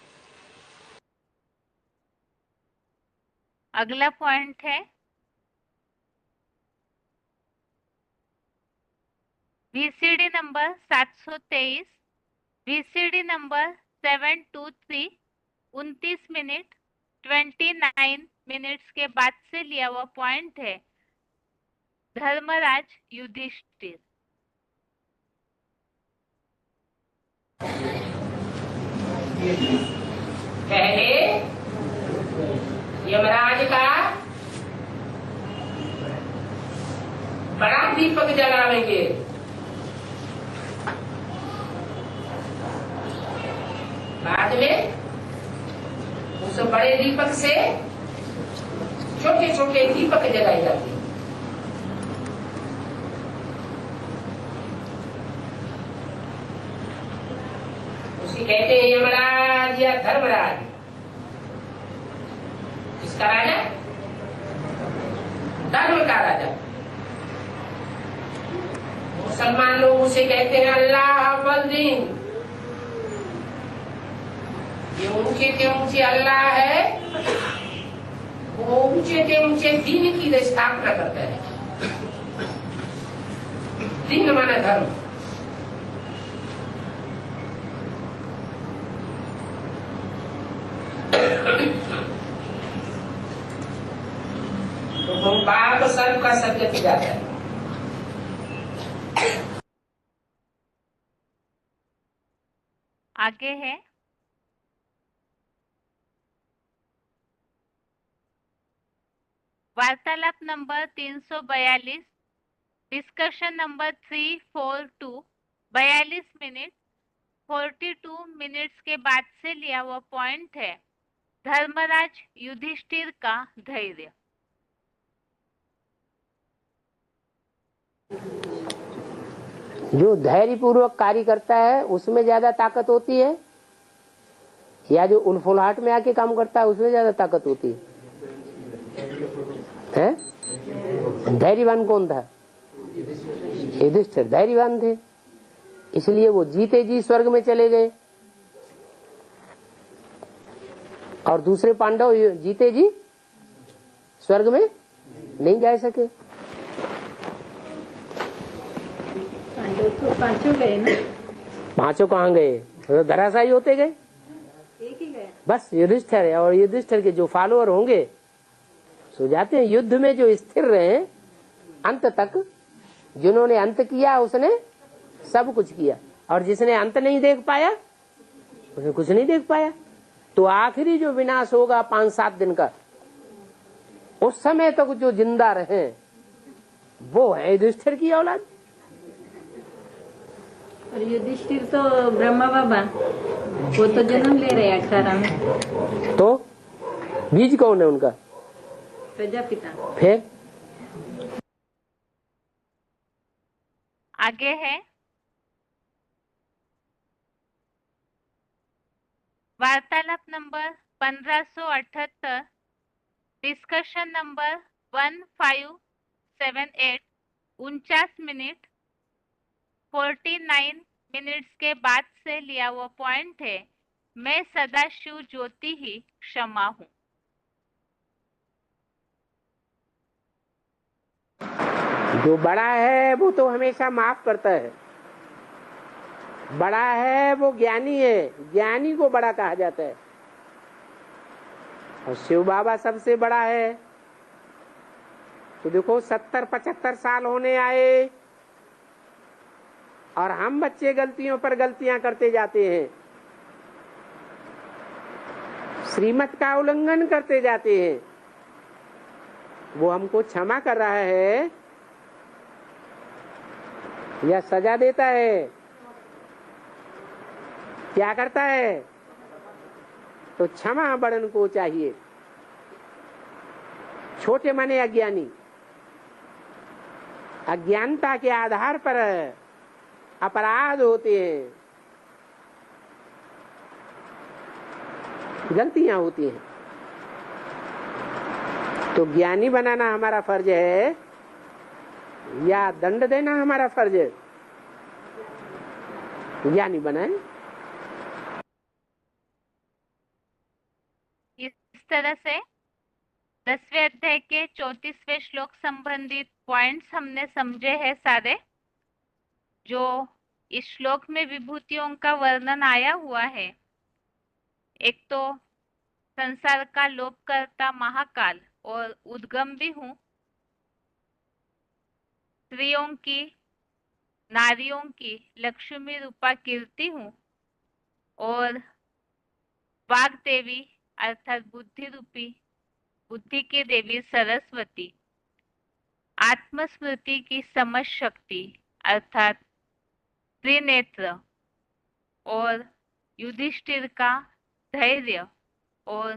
अगला पॉइंट है VCD number 723, VCD number 723, 29 minute 29 minutes के बाद से लिया हुआ पॉइंट है धर्मराज युधिष्ठिर। पहले यमराज का बड़ा दीपक जलावेंगे, बाद में उस बड़े दीपक से छोटे छोटे दीपक जलाए जाते हैं। उसे कहते हैं यमराज या धर्मराज। किसका राजा? धर्म का राजा। मुसलमान लोग उसे कहते हैं अल्लाह बलदीन। ये ऊंचे के ऊंचे अल्लाह है, वो ऊंचे के ऊंचे दीन की स्थापना करता है। दीन माना धर्म। तो बाप सर्व का सत्य की जाता है। आगे है वार्तालाप number 342, discussion number 342, 42 minute 42 minutes के बाद से लिया हुआ पॉइंट है धर्मराज युधिष्ठिर का धैर्य। जो धैर्य पूर्वक कार्य करता है उसमें ज्यादा ताकत होती है, या जो उलफुलाहट में आके काम करता है उसमें ज्यादा ताकत होती है? धैर्यवान कौन था? युधिष्ठिर धैर्यवान थे, इसलिए वो जीते जी स्वर्ग में चले गए और दूसरे पांडव जीते जी स्वर्ग में नहीं जा सके। पांचों गए ना? पांचों कहाँ गए? तो धराशायी होते गए। एक ही गए। बस युधिष्ठिर है, और युधिष्ठिर के जो फॉलोअर होंगे सो जाते हैं। युद्ध में जो स्थिर रहे अंत तक, जिन्होंने अंत किया उसने सब कुछ किया, और जिसने अंत नहीं देख पाया उसने कुछ नहीं देख पाया। तो आखिरी जो विनाश होगा 5-7 दिन का, उस समय तक जो जिंदा रहे वो है युधिष्ठिर की औलाद। और युधिष्ठिर तो ब्रह्मा बाबा, वो तो जन्म ले रहे 18 में। तो बीज कौन है उनका? प्रजापिता। फिर आगे है वार्तालाप number 1578, discussion number 1578, 49 minute 49 minutes के बाद से लिया हुआ पॉइंट है मैं सदा शिव ज्योति ही क्षमा हूँ। जो बड़ा है वो तो हमेशा माफ करता है। बड़ा है वो ज्ञानी है, ज्ञानी को बड़ा कहा जाता है। और शिव बाबा सबसे बड़ा है। तो देखो 70-75 साल होने आए और हम बच्चे गलतियों पर गलतियां करते जाते हैं, श्रीमत का उल्लंघन करते जाते हैं। वो हमको क्षमा कर रहा है या सजा देता है? क्या करता है? तो क्षमा बड़न को चाहिए। छोटे माने अज्ञानी, अज्ञानता के आधार पर अपराध होते हैं, गलतियां होती हैं। तो ज्ञानी बनाना हमारा फर्ज है या दंड देना हमारा फर्ज है? ज्ञानी बनाए। इस तरह से 10वें अध्याय के 34वें श्लोक संबंधित पॉइंट्स हमने समझे हैं सारे। जो इस श्लोक में विभूतियों का वर्णन आया हुआ है, एक तो संसार का लोप करता महाकाल और उद्गम भी हूँ, स्त्रियों की नारियों की लक्ष्मी रूपा कीर्ति हूँ, और वाग देवी अर्थात बुद्धि रूपी बुद्धि की देवी सरस्वती, आत्मस्मृति की समझ शक्ति अर्थात त्रिनेत्र, और युधिष्ठिर का धैर्य, और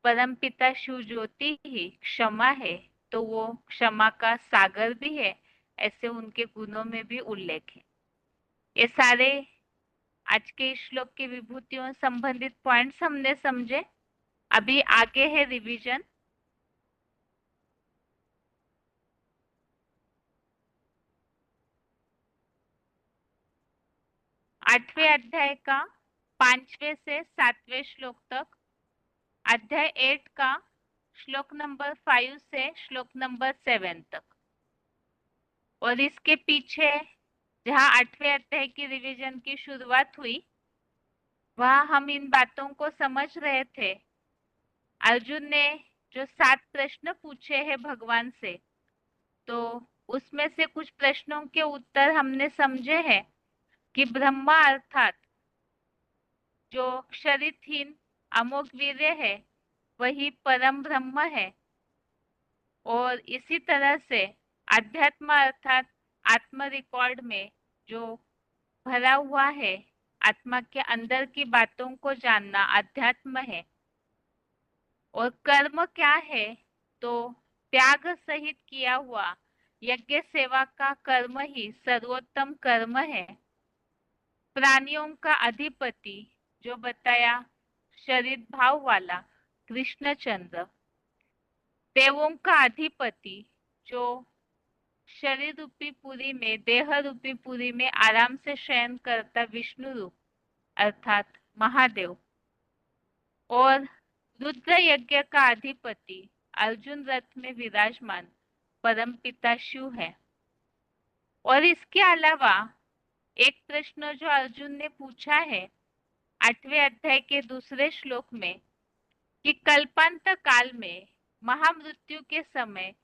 परमपिता शिव ज्योति ही क्षमा है, तो वो क्षमा का सागर भी है, ऐसे उनके गुणों में भी उल्लेख है। ये सारे आज के श्लोक की विभूतियों संबंधित पॉइंट्स हमने समझे। अभी आगे है रिवीजन। आठवें अध्याय का 5वें से 7वें श्लोक तक, अध्याय 8 का श्लोक नंबर 5 से श्लोक नंबर 7 तक, और इसके पीछे जहाँ 8वें अध्याय की रिवीजन की शुरुआत हुई, वहाँ हम इन बातों को समझ रहे थे। अर्जुन ने जो 7 प्रश्न पूछे हैं भगवान से, तो उसमें से कुछ प्रश्नों के उत्तर हमने समझे हैं कि ब्रह्मा अर्थात जो शरीरहीन अमोघ वीर्य है वही परम ब्रह्म है, और इसी तरह से अध्यात्म अर्थात आत्म रिकॉर्ड में जो भरा हुआ है, आत्मा के अंदर की बातों को जानना अध्यात्म है। और कर्म क्या है? तो त्याग सहित किया हुआ यज्ञ सेवा का कर्म ही सर्वोत्तम कर्म है। प्राणियों का अधिपति जो बताया शरीर भाव वाला कृष्णचंद्र, देवों का अधिपति जो शरीर रूपी पुरी में, देह रूपी पुरी में आराम से शयन करता विष्णु रूप अर्थात महादेव, और रुद्र यज्ञ का अधिपति अर्जुन रथ में विराजमान परमपिता शिव है। और इसके अलावा एक प्रश्न जो अर्जुन ने पूछा है 8वें अध्याय के 2 श्लोक में, कि कल्पांत काल में महामृत्यु के समय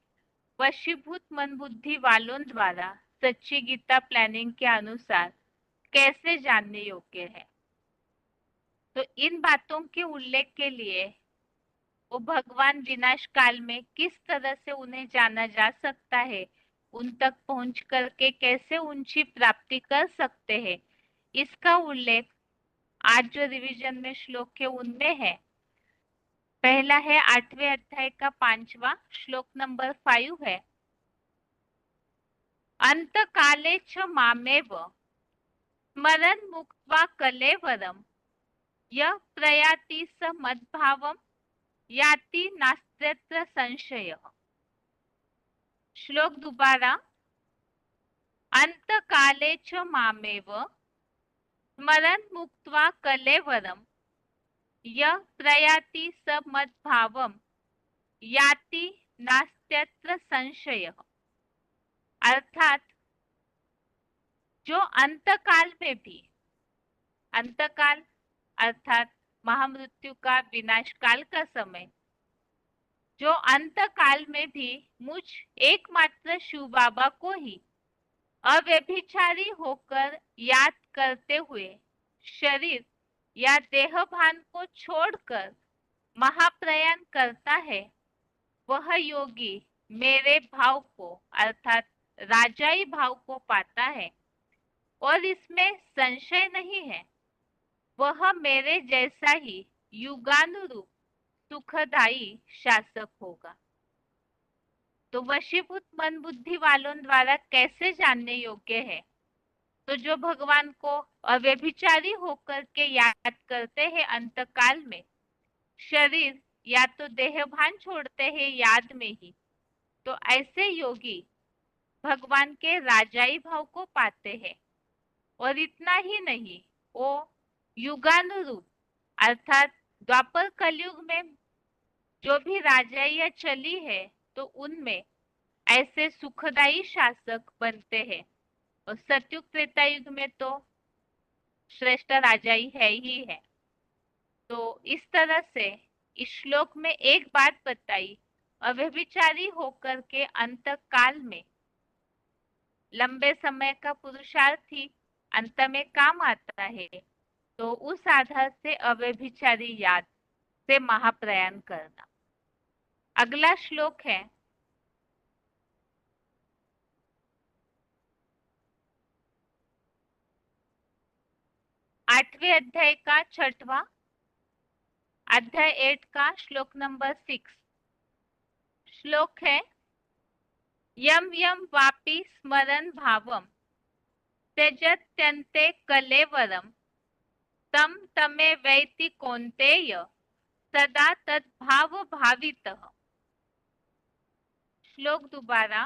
वशीभूत मन बुद्धि वालों द्वारा सच्ची गीता प्लानिंग के अनुसार कैसे जानने योग्य है। तो इन बातों के उल्लेख के लिए वो भगवान विनाश काल में किस तरह से उन्हें जाना जा सकता है, उन तक पहुंच करके कैसे उनकी प्राप्ति कर सकते हैं, इसका उल्लेख आज जो रिवीजन में श्लोक है उनमें है। पहला है 8वें अध्याय का 5वां श्लोक नंबर 5 है, अंत काले च मामेव स्मरन् मुक्त्वा कलेवरम यः प्रयाति स मद्भावम याति नास्त्यत्र संशयः। श्लोक दोबारा, अंत काले च मामेव स्मरन् मुक्त्वा कलेवरम यः प्रयाति स मद्भावम याति नास्त्यत्र संशयः। अर्थात जो अंतकाल में भी, अंतकाल अर्थात महामृत्यु का विनाश काल का समय, जो अंतकाल में भी मुझ एकमात्र शिव बाबा को ही अव्यभिचारी होकर याद करते हुए शरीर या देह भान को छोड़कर महाप्रयाण करता है, वह योगी मेरे भाव को अर्थात राजाई भाव को पाता है और इसमें संशय नहीं है, वह मेरे जैसा ही युगानुरूप सुखदायी शासक होगा। तो वशीभूत मन बुद्धि वालों द्वारा कैसे जानने योग्य है? तो जो भगवान को अव्यभिचारी होकर के याद करते हैं अंतकाल में, शरीर या तो देहभान छोड़ते हैं याद में ही, तो ऐसे योगी भगवान के राजाई भाव को पाते हैं। और इतना ही नहीं, वो युगानुरूप अर्थात द्वापर कलयुग में जो भी राजाइयां चली है तो उनमें ऐसे सुखदायी शासक बनते हैं। और सतयुग त्रेता युग में तो श्रेष्ठ राजाई है ही है। तो इस तरह से इस श्लोक में एक बात बताई, अव्यभिचारी होकर के अंत काल में लंबे समय का पुरुषार्थ ही अंत में काम आता है। तो उस आधार से अव्यभिचारी याद से महाप्रयाण करना। अगला श्लोक है 8वें अध्याय का 6वां अध्याय 8 का श्लोक नंबर 6। श्लोक है यम यम वापि स्मरन् भावम त्यजत्यन्ते कलेवरम तम तमे वैति कौन्तेय सदा तद्भाव भावितः। श्लोक दोबारा,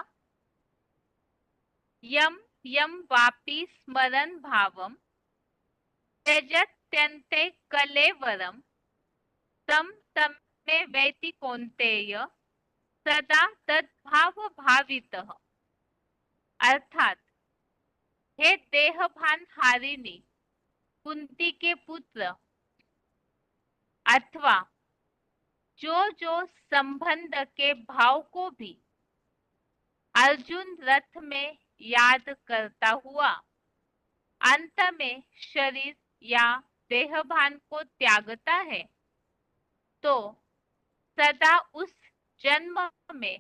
यम यम वापि स्मरन् भावम त्यजत्यन्ते कलेवरम तम तमे वैति कौन्तेय सदा तद्भाव भावितः। अर्थात हे देहभान हारिणी कुंती के पुत्र, अथवा जो जो संबंध के भाव को भी अर्जुन रथ में याद करता हुआ अंत में शरीर या देहभान को त्यागता है, तो सदा उस जन्म में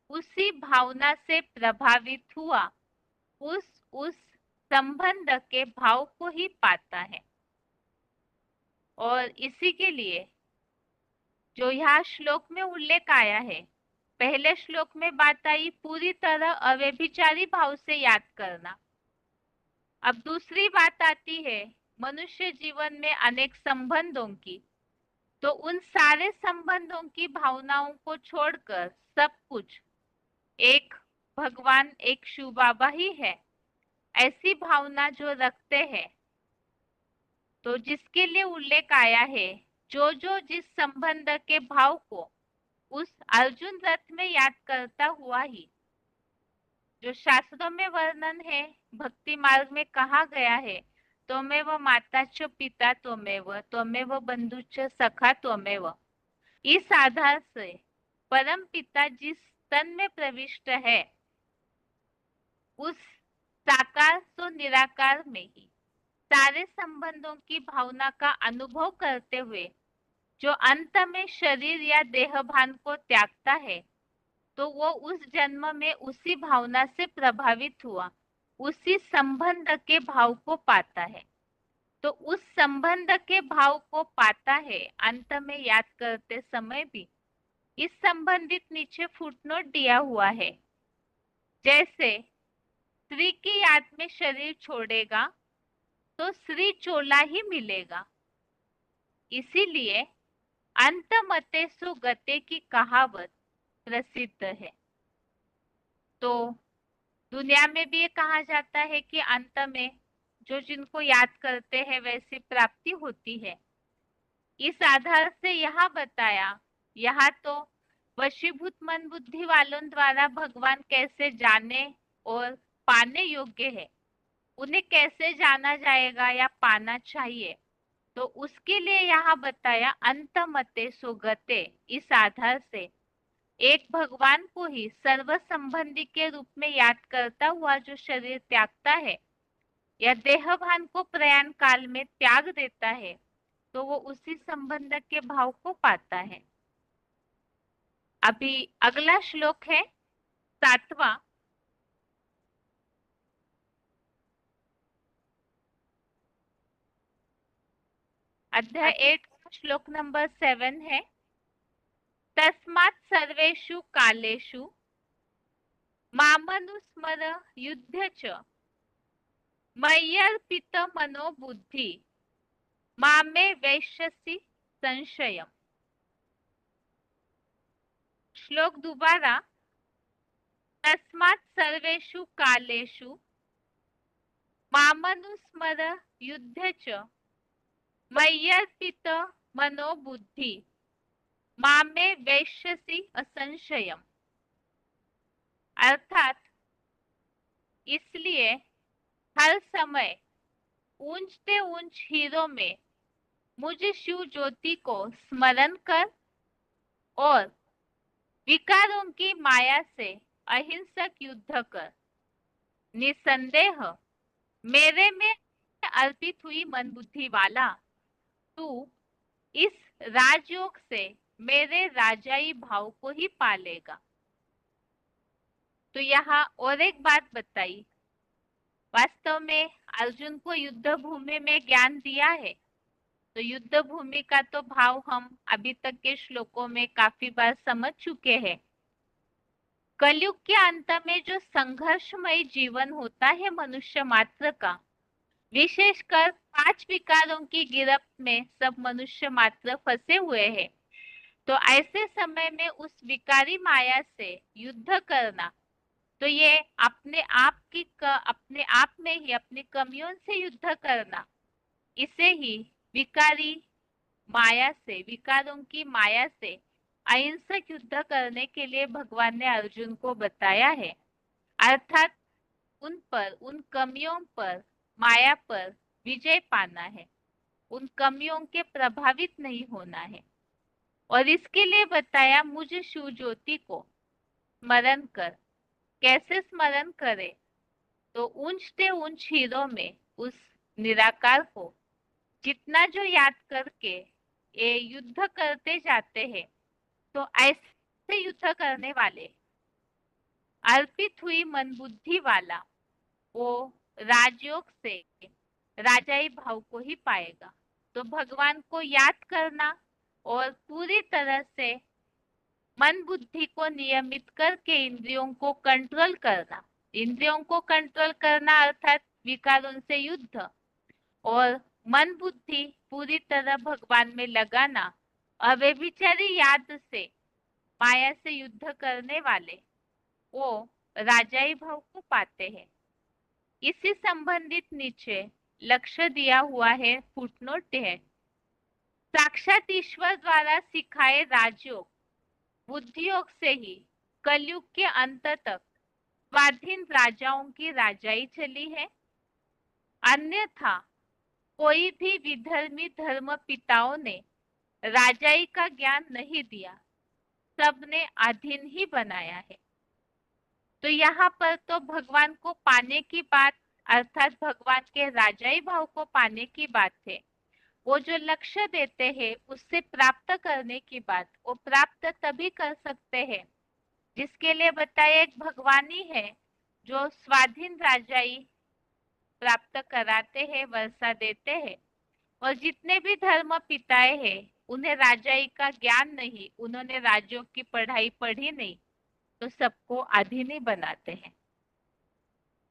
उसी भावना से प्रभावित हुआ उस संबंध के भाव को ही पाता है। और इसी के लिए जो यहाँ श्लोक में उल्लेख आया है, पहले श्लोक में बात आई पूरी तरह अव्यभिचारी भाव से याद करना। अब दूसरी बात आती है मनुष्य जीवन में अनेक संबंधों की, तो उन सारे संबंधों की भावनाओं को छोड़कर सब कुछ एक भगवान, एक शिव बाबा ही है, ऐसी भावना जो रखते हैं, तो जिसके लिए उल्लेख आया है जो जो जिस संबंध के भाव को उस अर्जुन रथ में याद करता हुआ ही, जो शास्त्रों में वर्णन है, भक्ति मार्ग में कहा गया है, त्वमेव माता च पिता त्वमेव बंधु च सखा त्वमेव। इस आधार से परम पिता जिस तन में प्रविष्ट है, उस साकार तो निराकार में ही सारे संबंधों की भावना का अनुभव करते हुए जो अंत में शरीर या देहभान को त्यागता है, तो वो उस जन्म में उसी भावना से प्रभावित हुआ उसी संबंध के भाव को पाता है। तो उस संबंध के भाव को पाता है अंत में याद करते समय भी। इस संबंधित नीचे फुटनोट दिया हुआ है, जैसे स्त्री की याद में शरीर छोड़ेगा तो श्री चोला ही मिलेगा। इसीलिए अंत मते सो गते की कहावत प्रसिद्ध है। तो दुनिया में भी ये कहा जाता है कि अंत में जो जिनको याद करते हैं वैसी प्राप्ति होती है। इस आधार से यहाँ बताया, यहाँ तो वशीभूत मन बुद्धि वालों द्वारा भगवान कैसे जाने और पाने योग्य है, उन्हें कैसे जाना जाएगा या पाना चाहिए, तो उसके लिए यहाँ बताया अंत मते सो गते। इस आधार से एक भगवान को ही सर्व संबंधी के रूप में याद करता हुआ जो शरीर त्यागता है या देहभान को प्रयाण काल में त्याग देता है, तो वो उसी संबंध के भाव को पाता है। अभी अगला श्लोक है 7वां अध्याय 8 श्लोक नंबर 7 है, तस्मात् सर्वेषु कालेषु मामनुस्मर युध्य च मय्यर्पित मनो बुद्धि मामे वैश्यसि संशयम। श्लोक दोबारा, तस्मात् सर्वेषु कालेषु मामनुस्मर युध्य च मय्यर्पित मनो बुद्धि मामे वैश्यसि असंशयम। अर्थात इसलिए हर समय ऊंचते ऊंच हीरों में मुझे शिव ज्योति को स्मरण कर और विकारों की माया से अहिंसक युद्ध कर। निसंदेह मेरे में अर्पित हुई मन बुद्धि वाला, तू इस राजयोग से मेरे राजाई भाव को ही पालेगा। तो यहाँ और एक बात बताई, वास्तव में अर्जुन को युद्ध भूमि में ज्ञान दिया है, तो युद्ध भूमि का तो भाव हम अभी तक के श्लोकों में काफी बार समझ चुके हैं। कलयुग के अंत में जो संघर्षमय जीवन होता है मनुष्य मात्र का, विशेषकर 5 विकारों की गिरफ्त में सब मनुष्य मात्र फंसे हुए हैं, तो ऐसे समय में उस विकारी माया से युद्ध करना, तो ये अपने आप में ही अपनी कमियों से युद्ध करना, इसे ही विकारी माया से, विकारों की माया से अहिंसक युद्ध करने के लिए भगवान ने अर्जुन को बताया है। अर्थात उन पर, उन कमियों पर, माया पर विजय पाना है, उन कमियों के प्रभावित नहीं होना है। और इसके लिए बताया मुझे शिव ज्योति को स्मरण कर। कैसे स्मरण करे? तो ऊंचते ऊंच हीरों में उस निराकार को जितना जो याद करके ये युद्ध करते जाते हैं, तो ऐसे युद्ध करने वाले, अर्पित हुई मन बुद्धि वाला, वो राजयोग से राजाई भाव को ही पाएगा। तो भगवान को याद करना और पूरी तरह से मन बुद्धि को नियमित करके इंद्रियों को कंट्रोल करना, इंद्रियों को कंट्रोल करना अर्थात विकारों से युद्ध, और मन बुद्धि पूरी तरह भगवान में लगाना, अव्यभिचारी याद से माया से युद्ध करने वाले वो राजाई भाव को पाते हैं। इसी संबंधित नीचे लक्ष्य दिया हुआ है, फुटनोट है, साक्षात ईश्वर द्वारा सिखाए राजयोग बुद्धियोग से ही कलयुग के अंत तक स्वाधीन राजाओं की राजाई चली है। अन्यथा कोई भी विधर्मी धर्म पिताओं ने राजाई का ज्ञान नहीं दिया, सबने अधीन ही बनाया है। तो यहाँ पर तो भगवान को पाने की बात, अर्थात भगवान के राजाई भाव को पाने की बात है। वो जो लक्ष्य देते हैं उससे प्राप्त करने की बात, वो प्राप्त तभी कर सकते हैं जिसके लिए बताया एक भगवान ही है जो स्वाधीन राजाई प्राप्त कराते हैं, वर्षा देते हैं। और जितने भी धर्म पिताए हैं उन्हें राजाई का ज्ञान नहीं, उन्होंने राज्यों की पढ़ाई पढ़ी नहीं, तो सबको अधीन ही बनाते हैं।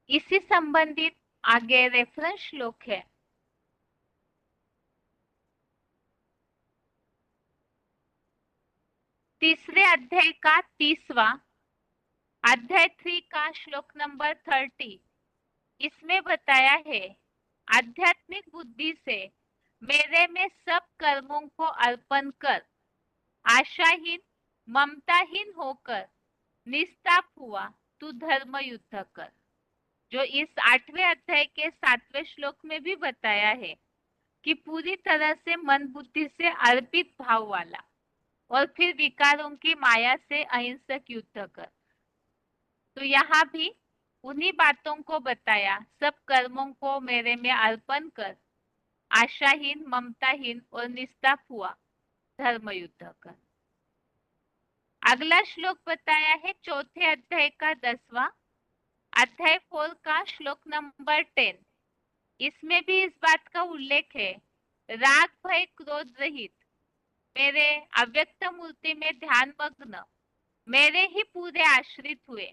इसी संबंधित आगे रेफरेंस श्लोक है, तीसरे अध्याय का 30वां, अध्याय 3 का श्लोक नंबर 30। इसमें बताया है आध्यात्मिक बुद्धि से मेरे में सब कर्मों को अर्पण कर, आशाहीन ममताहीन होकर निस्ताप हुआ तू धर्म युद्ध कर। जो इस 8वें अध्याय के 7वें श्लोक में भी बताया है कि पूरी तरह से मन बुद्धि से अर्पित भाव वाला और फिर विकारों की माया से अहिंसक युद्ध कर। तो यहाँ भी उन्हीं बातों को बताया, सब कर्मों को मेरे में अर्पण कर, आशाहीन ममताहीन और निस्ताप हुआ धर्म युद्ध कर। अगला श्लोक बताया है चौथे अध्याय का 10वां, अध्याय 4 का श्लोक नंबर 10। इसमें भी इस बात का उल्लेख है राग भय क्रोध रहित मेरे अव्यक्त मूर्ति में ध्यान मग्न मेरे ही पूरे आश्रित हुए।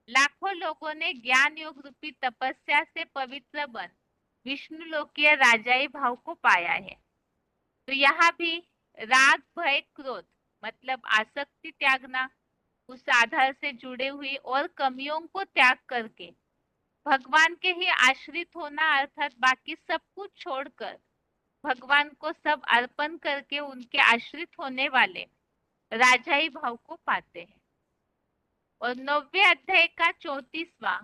लाखों लोगों ने ज्ञान योग रूपी तपस्या से पवित्र बन विष्णु लोकीय राजाई भाव को पाया है। तो यहाँ भी राग भय क्रोध मतलब आसक्ति त्यागना, उस आधार से जुड़े हुई और कमियों को त्याग करके भगवान के ही आश्रित होना, अर्थात बाकी सब कुछ छोड़कर भगवान को सब अर्पण करके उनके आश्रित होने वाले राजाई भाव को पाते हैं। और 9वें अध्याय का 34वां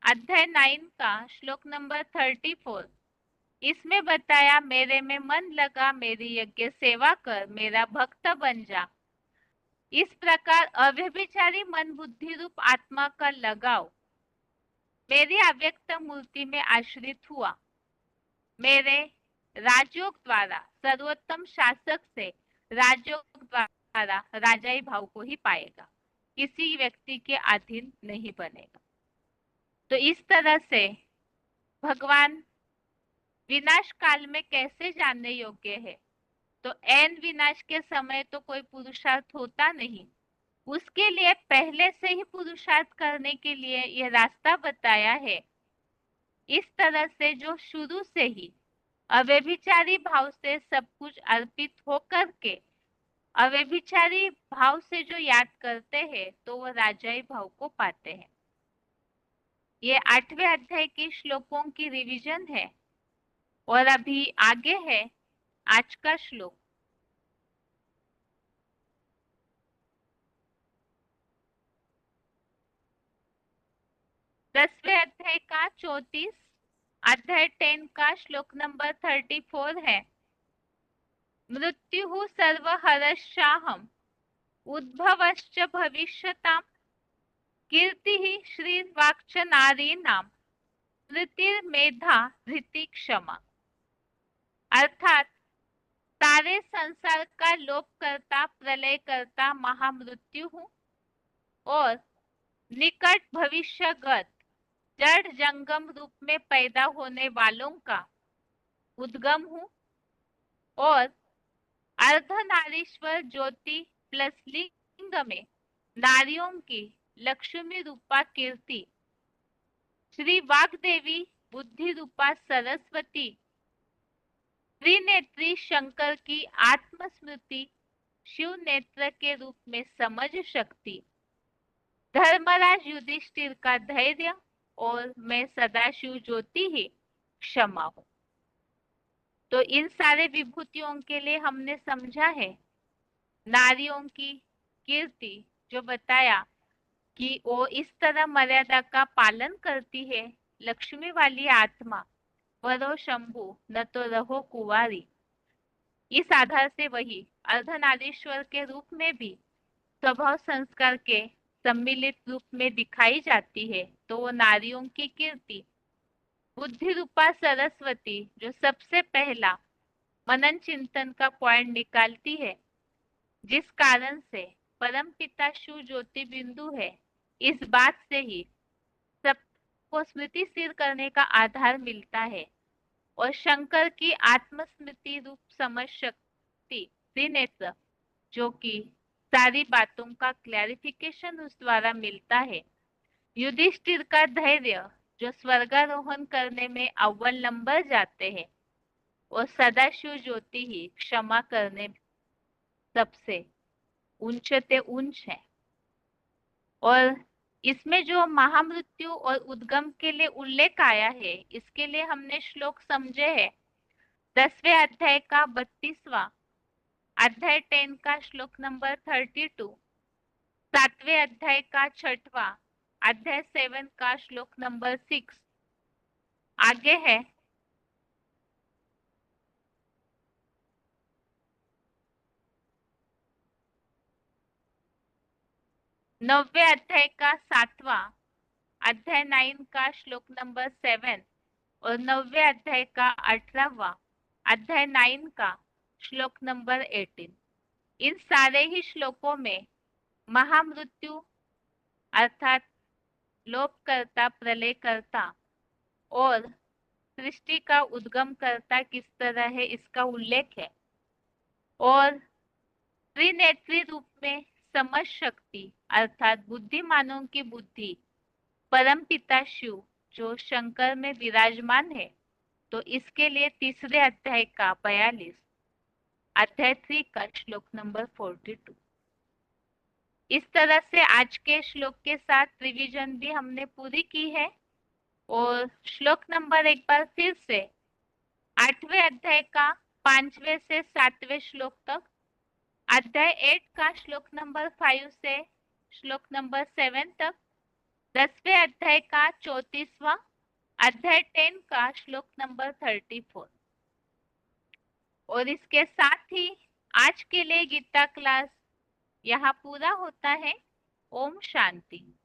अध्याय 9 का श्लोक नंबर 34, इसमें बताया मेरे में मन लगा, मेरी यज्ञ सेवा कर, मेरा भक्त बन जा। इस प्रकार अव्यभिचारी मन बुद्धि रूप आत्मा का लगाव मेरी अव्यक्त मूर्ति में आश्रित हुआ। मेरे राजयोग द्वारा सर्वोत्तम शासक से राजयोग द्वारा राजाई भाव को ही पाएगा, किसी व्यक्ति के अधीन नहीं बनेगा। तो इस तरह से भगवान विनाश काल में कैसे जानने योग्य है, तो ऐन विनाश के समय तो कोई पुरुषार्थ होता नहीं, उसके लिए पहले से ही पुरुषार्थ करने के लिए यह रास्ता बताया है। इस तरह से जो शुरू से ही अव्यभिचारी भाव से सब कुछ अर्पित होकर के अव्यभिचारी भाव से जो याद करते हैं तो वह राजाई भाव को पाते हैं। ये 8वें अध्याय के श्लोकों की रिवीजन है और अभी आगे है आज का श्लोक। दसवें अध्याय का 34 अध्याय 10 का श्लोक नंबर 34 है। मृत्यु सर्वहरश्चाहम उद्भवश्च भविष्यताम कीर्ति श्रीवाक्च नारीणाम स्मृतिर्मेधा धृति क्षमा। अर्थात सारे संसार का लोप करता प्रलय करता महामृत्यु हूँ और निकट भविष्यगत जड़ जंगम रूप में पैदा होने वालों का उद्गम हूँ और अर्धनारीश्वर ज्योति प्लस लिंग में नारियों की लक्ष्मी रूपा कीर्ति, श्री वाग्देवी बुद्धि रूपा सरस्वती, त्रिनेत्री शंकर की आत्मस्मृति शिव नेत्र के रूप में समझ शक्ति, धर्मराज युधिष्ठिर का धैर्य और मैं सदाशिव ज्योति ही क्षमा हूँ। तो इन सारे विभूतियों के लिए हमने समझा है नारियों की कीर्ति, जो बताया कि वो इस तरह मर्यादा का पालन करती है, लक्ष्मी वाली आत्मा, वरो शंभु न तो रहो कुंवारी। इस आधार से वही अर्धनारीश्वर के रूप में भी स्वभाव संस्कार के सम्मिलित रूप में दिखाई जाती है। तो वो नारियों की कीर्ति, बुद्धि रूपा सरस्वती जो सबसे पहला मनन चिंतन का पॉइंट निकालती है, जिस कारण से परम पिता शिव ज्योति बिंदु है, इस बात से ही सबको स्मृति स्थिर करने का आधार मिलता है। और शंकर की आत्मस्मृति रूप समझ शक्ति त्रिनेत्र, जो कि सारी बातों का क्लैरिफिकेशन उस द्वारा मिलता है। युधिष्ठिर का धैर्य जो स्वर्गारोहण करने में अव्वल नंबर जाते हैं, और सदाशिव ज्योति ही क्षमा करने सबसे ऊंचते ऊंच है। और इसमें जो महामृत्यु और उद्गम के लिए उल्लेख आया है, इसके लिए हमने श्लोक समझे हैं। 10वें अध्याय का 32वां अध्याय 10 का श्लोक नंबर 32, 7वें अध्याय का 6वां अध्याय 7 का श्लोक नंबर 6। आगे है 9वें अध्याय का 7वां अध्याय 9 का श्लोक नंबर 7 और 9वें अध्याय का 18वां अध्याय 9 का श्लोक नंबर 18। इन सारे ही श्लोकों में महामृत्यु अर्थात लोप करता प्रलय करता और सृष्टि का उद्गम करता किस तरह है इसका उल्लेख है। और त्रिनेत्री रूप में समझ शक्ति अर्थात बुद्धिमानों की बुद्धि परमपिता शिव जो शंकर में विराजमान है, तो इसके लिए तीसरे अध्याय का 42 अध्याय 3 का श्लोक नंबर 42। इस तरह से आज के श्लोक के साथ रिवीजन भी हमने पूरी की है। और श्लोक नंबर एक बार फिर से 8वें अध्याय का 5वें से 7वें श्लोक तक, अध्याय 8 का श्लोक नंबर 5 से श्लोक नंबर 7 तक, 10वें अध्याय का 34वां, अध्याय 10 का श्लोक नंबर 34। और इसके साथ ही आज के लिए गीता क्लास यहाँ पूरा होता है। ओम शांति।